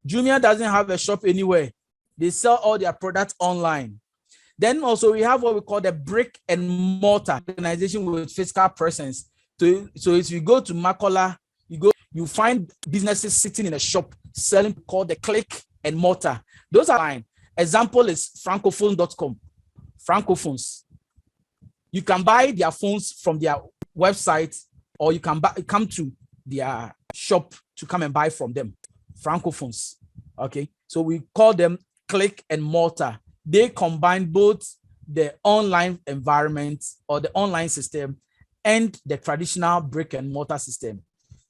Jumia doesn't have a shop anywhere. They sell all their products online. Then also we have what we call the brick and mortar organization with physical presence. So if you go to Makola, you find businesses sitting in a shop selling called the click and mortar. Those are fine. Example is francophone.com. Francophones. You can buy their phones from their website, or you can come to their shop to come and buy from them. Francophones. Okay. So we call them click and mortar. They combine both the online environment or the online system and the traditional brick and mortar system.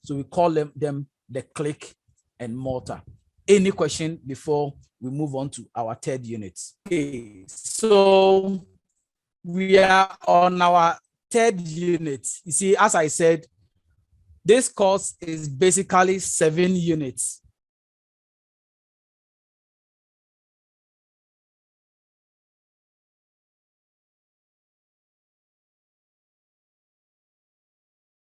So we call them the click and mortar. Any question before we move on to our third unit? Okay, so we are on our third unit. You see, as I said, this course is basically 7 units.